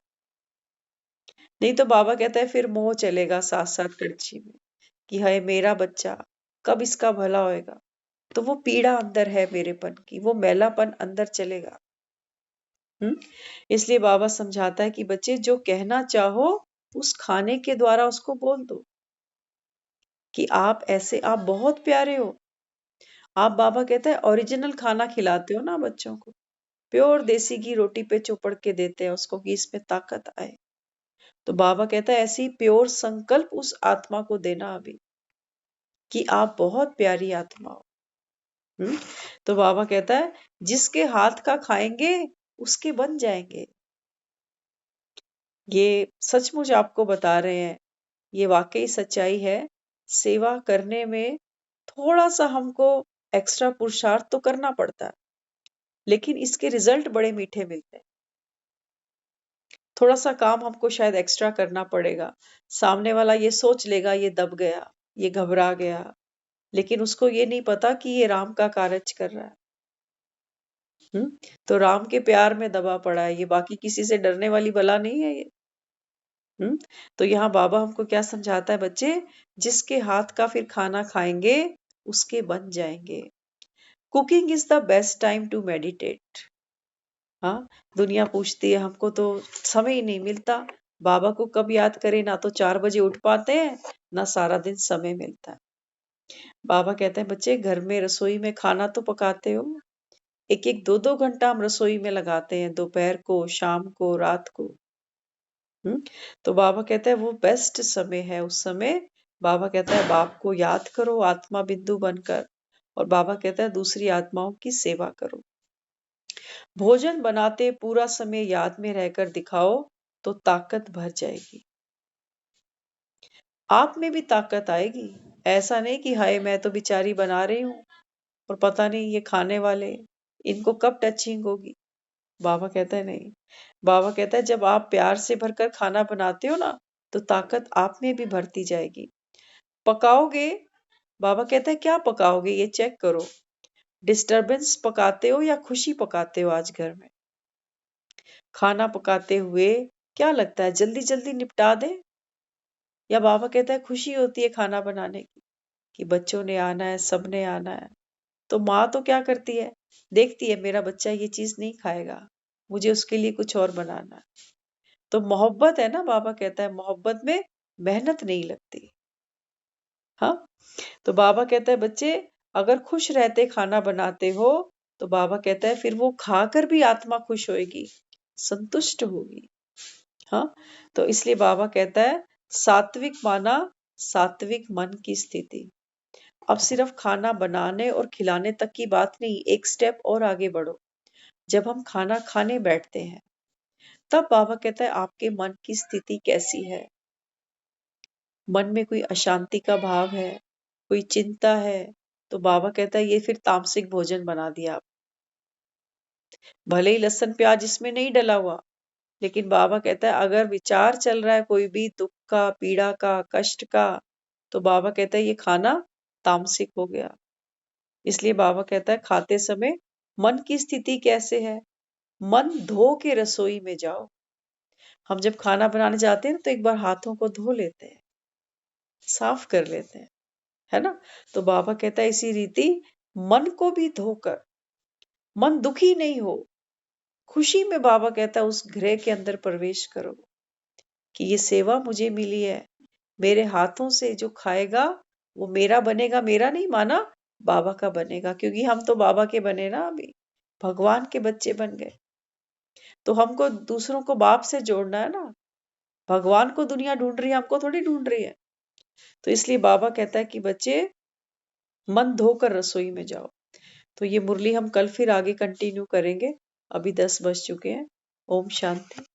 नहीं तो बाबा कहता है फिर मोह चलेगा साथ साथ कड़छी में कि हाय मेरा बच्चा, कब इसका भला होएगा। तो वो पीड़ा अंदर है मेरेपन की, वो मैलापन अंदर चलेगा। इसलिए बाबा समझाता है कि बच्चे जो कहना चाहो उस खाने के द्वारा उसको बोल दो कि आप ऐसे, आप बहुत प्यारे हो। आप, बाबा कहता है ओरिजिनल खाना खिलाते हो ना बच्चों को, प्योर देसी घी रोटी पे चोपड़ के देते हैं उसको कि इसमें ताकत आए। तो बाबा कहता है ऐसी प्योर संकल्प उस आत्मा को देना अभी कि आप बहुत प्यारी आत्मा हो। तो बाबा कहता है जिसके हाथ का खाएंगे उसके बन जाएंगे। ये सचमुच आपको बता रहे हैं, ये वाकई सच्चाई है। सेवा करने में थोड़ा सा हमको एक्स्ट्रा पुरुषार्थ तो करना पड़ता है, लेकिन इसके रिजल्ट बड़े मीठे मिलते हैं। थोड़ा सा काम हमको शायद एक्स्ट्रा करना पड़ेगा, सामने वाला ये सोच लेगा ये दब गया, ये घबरा गया, लेकिन उसको ये नहीं पता कि ये राम का कार्य कर रहा है। तो राम के प्यार में दबा पड़ा है, ये बाकी किसी से डरने वाली बला नहीं है ये। तो यहाँ बाबा हमको क्या समझाता है बच्चे, जिसके हाथ का फिर खाना खाएंगे उसके बन जाएंगे। Cooking is the best time to meditate. हाँ, दुनिया पूछती है हमको तो समय ही नहीं मिलता, बाबा को कब याद करें, ना तो 4 बजे उठ पाते हैं, ना सारा दिन समय मिलता है। बाबा कहते हैं बच्चे घर में रसोई में खाना तो पकाते हो, एक एक 2-2 घंटा हम रसोई में लगाते हैं, दोपहर को, शाम को, रात को। तो बाबा कहते हैं वो बेस्ट समय है। उस समय बाबा कहता है बाप को याद करो आत्मा बिंदु बनकर, और बाबा कहता है दूसरी आत्माओं की सेवा करो। भोजन बनाते पूरा समय याद में रहकर दिखाओ तो ताकत भर जाएगी, आप में भी ताकत आएगी। ऐसा नहीं कि हाय मैं तो बिचारी बना रही हूँ और पता नहीं ये खाने वाले इनको कब टचिंग होगी। बाबा कहता है नहीं, बाबा कहता है जब आप प्यार से भरकर खाना बनाते हो ना, तो ताकत आप में भी भरती जाएगी। पकाओगे, बाबा कहता है क्या पकाओगे ये चेक करो, डिस्टरबेंस पकाते हो या खुशी पकाते हो। आज घर में खाना पकाते हुए क्या लगता है जल्दी जल्दी निपटा दे, या बाबा कहता है खुशी होती है खाना बनाने की कि बच्चों ने आना है, सबने आना है। तो माँ तो क्या करती है, देखती है मेरा बच्चा ये चीज नहीं खाएगा, मुझे उसके लिए कुछ और बनाना है। तो मोहब्बत है ना, बाबा कहता है मोहब्बत में मेहनत नहीं लगती। हाँ, तो बाबा कहता है बच्चे अगर खुश रहते खाना बनाते हो, तो बाबा कहता है फिर वो खाकर भी आत्मा खुश होएगी, संतुष्ट होगी। हाँ, तो इसलिए बाबा कहता है सात्विक माना सात्विक मन की स्थिति। अब सिर्फ खाना बनाने और खिलाने तक की बात नहीं, एक स्टेप और आगे बढ़ो। जब हम खाना खाने बैठते हैं, तब बाबा कहता है आपके मन की स्थिति कैसी है। मन में कोई अशांति का भाव है, कोई चिंता है, तो बाबा कहता है ये फिर तामसिक भोजन बना दिया आप। भले ही लहसुन प्याज इसमें नहीं डला हुआ, लेकिन बाबा कहता है अगर विचार चल रहा है कोई भी दुख का, पीड़ा का, कष्ट का, तो बाबा कहता है ये खाना तामसिक हो गया। इसलिए बाबा कहता है खाते समय मन की स्थिति कैसे है, मन धो के रसोई में जाओ। हम जब खाना बनाने जाते हैं तो एक बार हाथों को धो लेते हैं, साफ कर लेते हैं, है ना। तो बाबा कहता है इसी रीति मन को भी धोकर, मन दुखी नहीं हो, खुशी में बाबा कहता है उस गृह के अंदर प्रवेश करो कि ये सेवा मुझे मिली है, मेरे हाथों से जो खाएगा वो मेरा बनेगा, मेरा नहीं माना बाबा का बनेगा, क्योंकि हम तो बाबा के बने ना, अभी भगवान के बच्चे बन गए। तो हमको दूसरों को बाप से जोड़ना है ना, भगवान को दुनिया ढूंढ रही है, हमको थोड़ी ढूंढ रही है। तो इसलिए बाबा कहता है कि बच्चे मन धोकर रसोई में जाओ। तो ये मुरली हम कल फिर आगे कंटिन्यू करेंगे, अभी 10 बज चुके हैं। ओम शांति।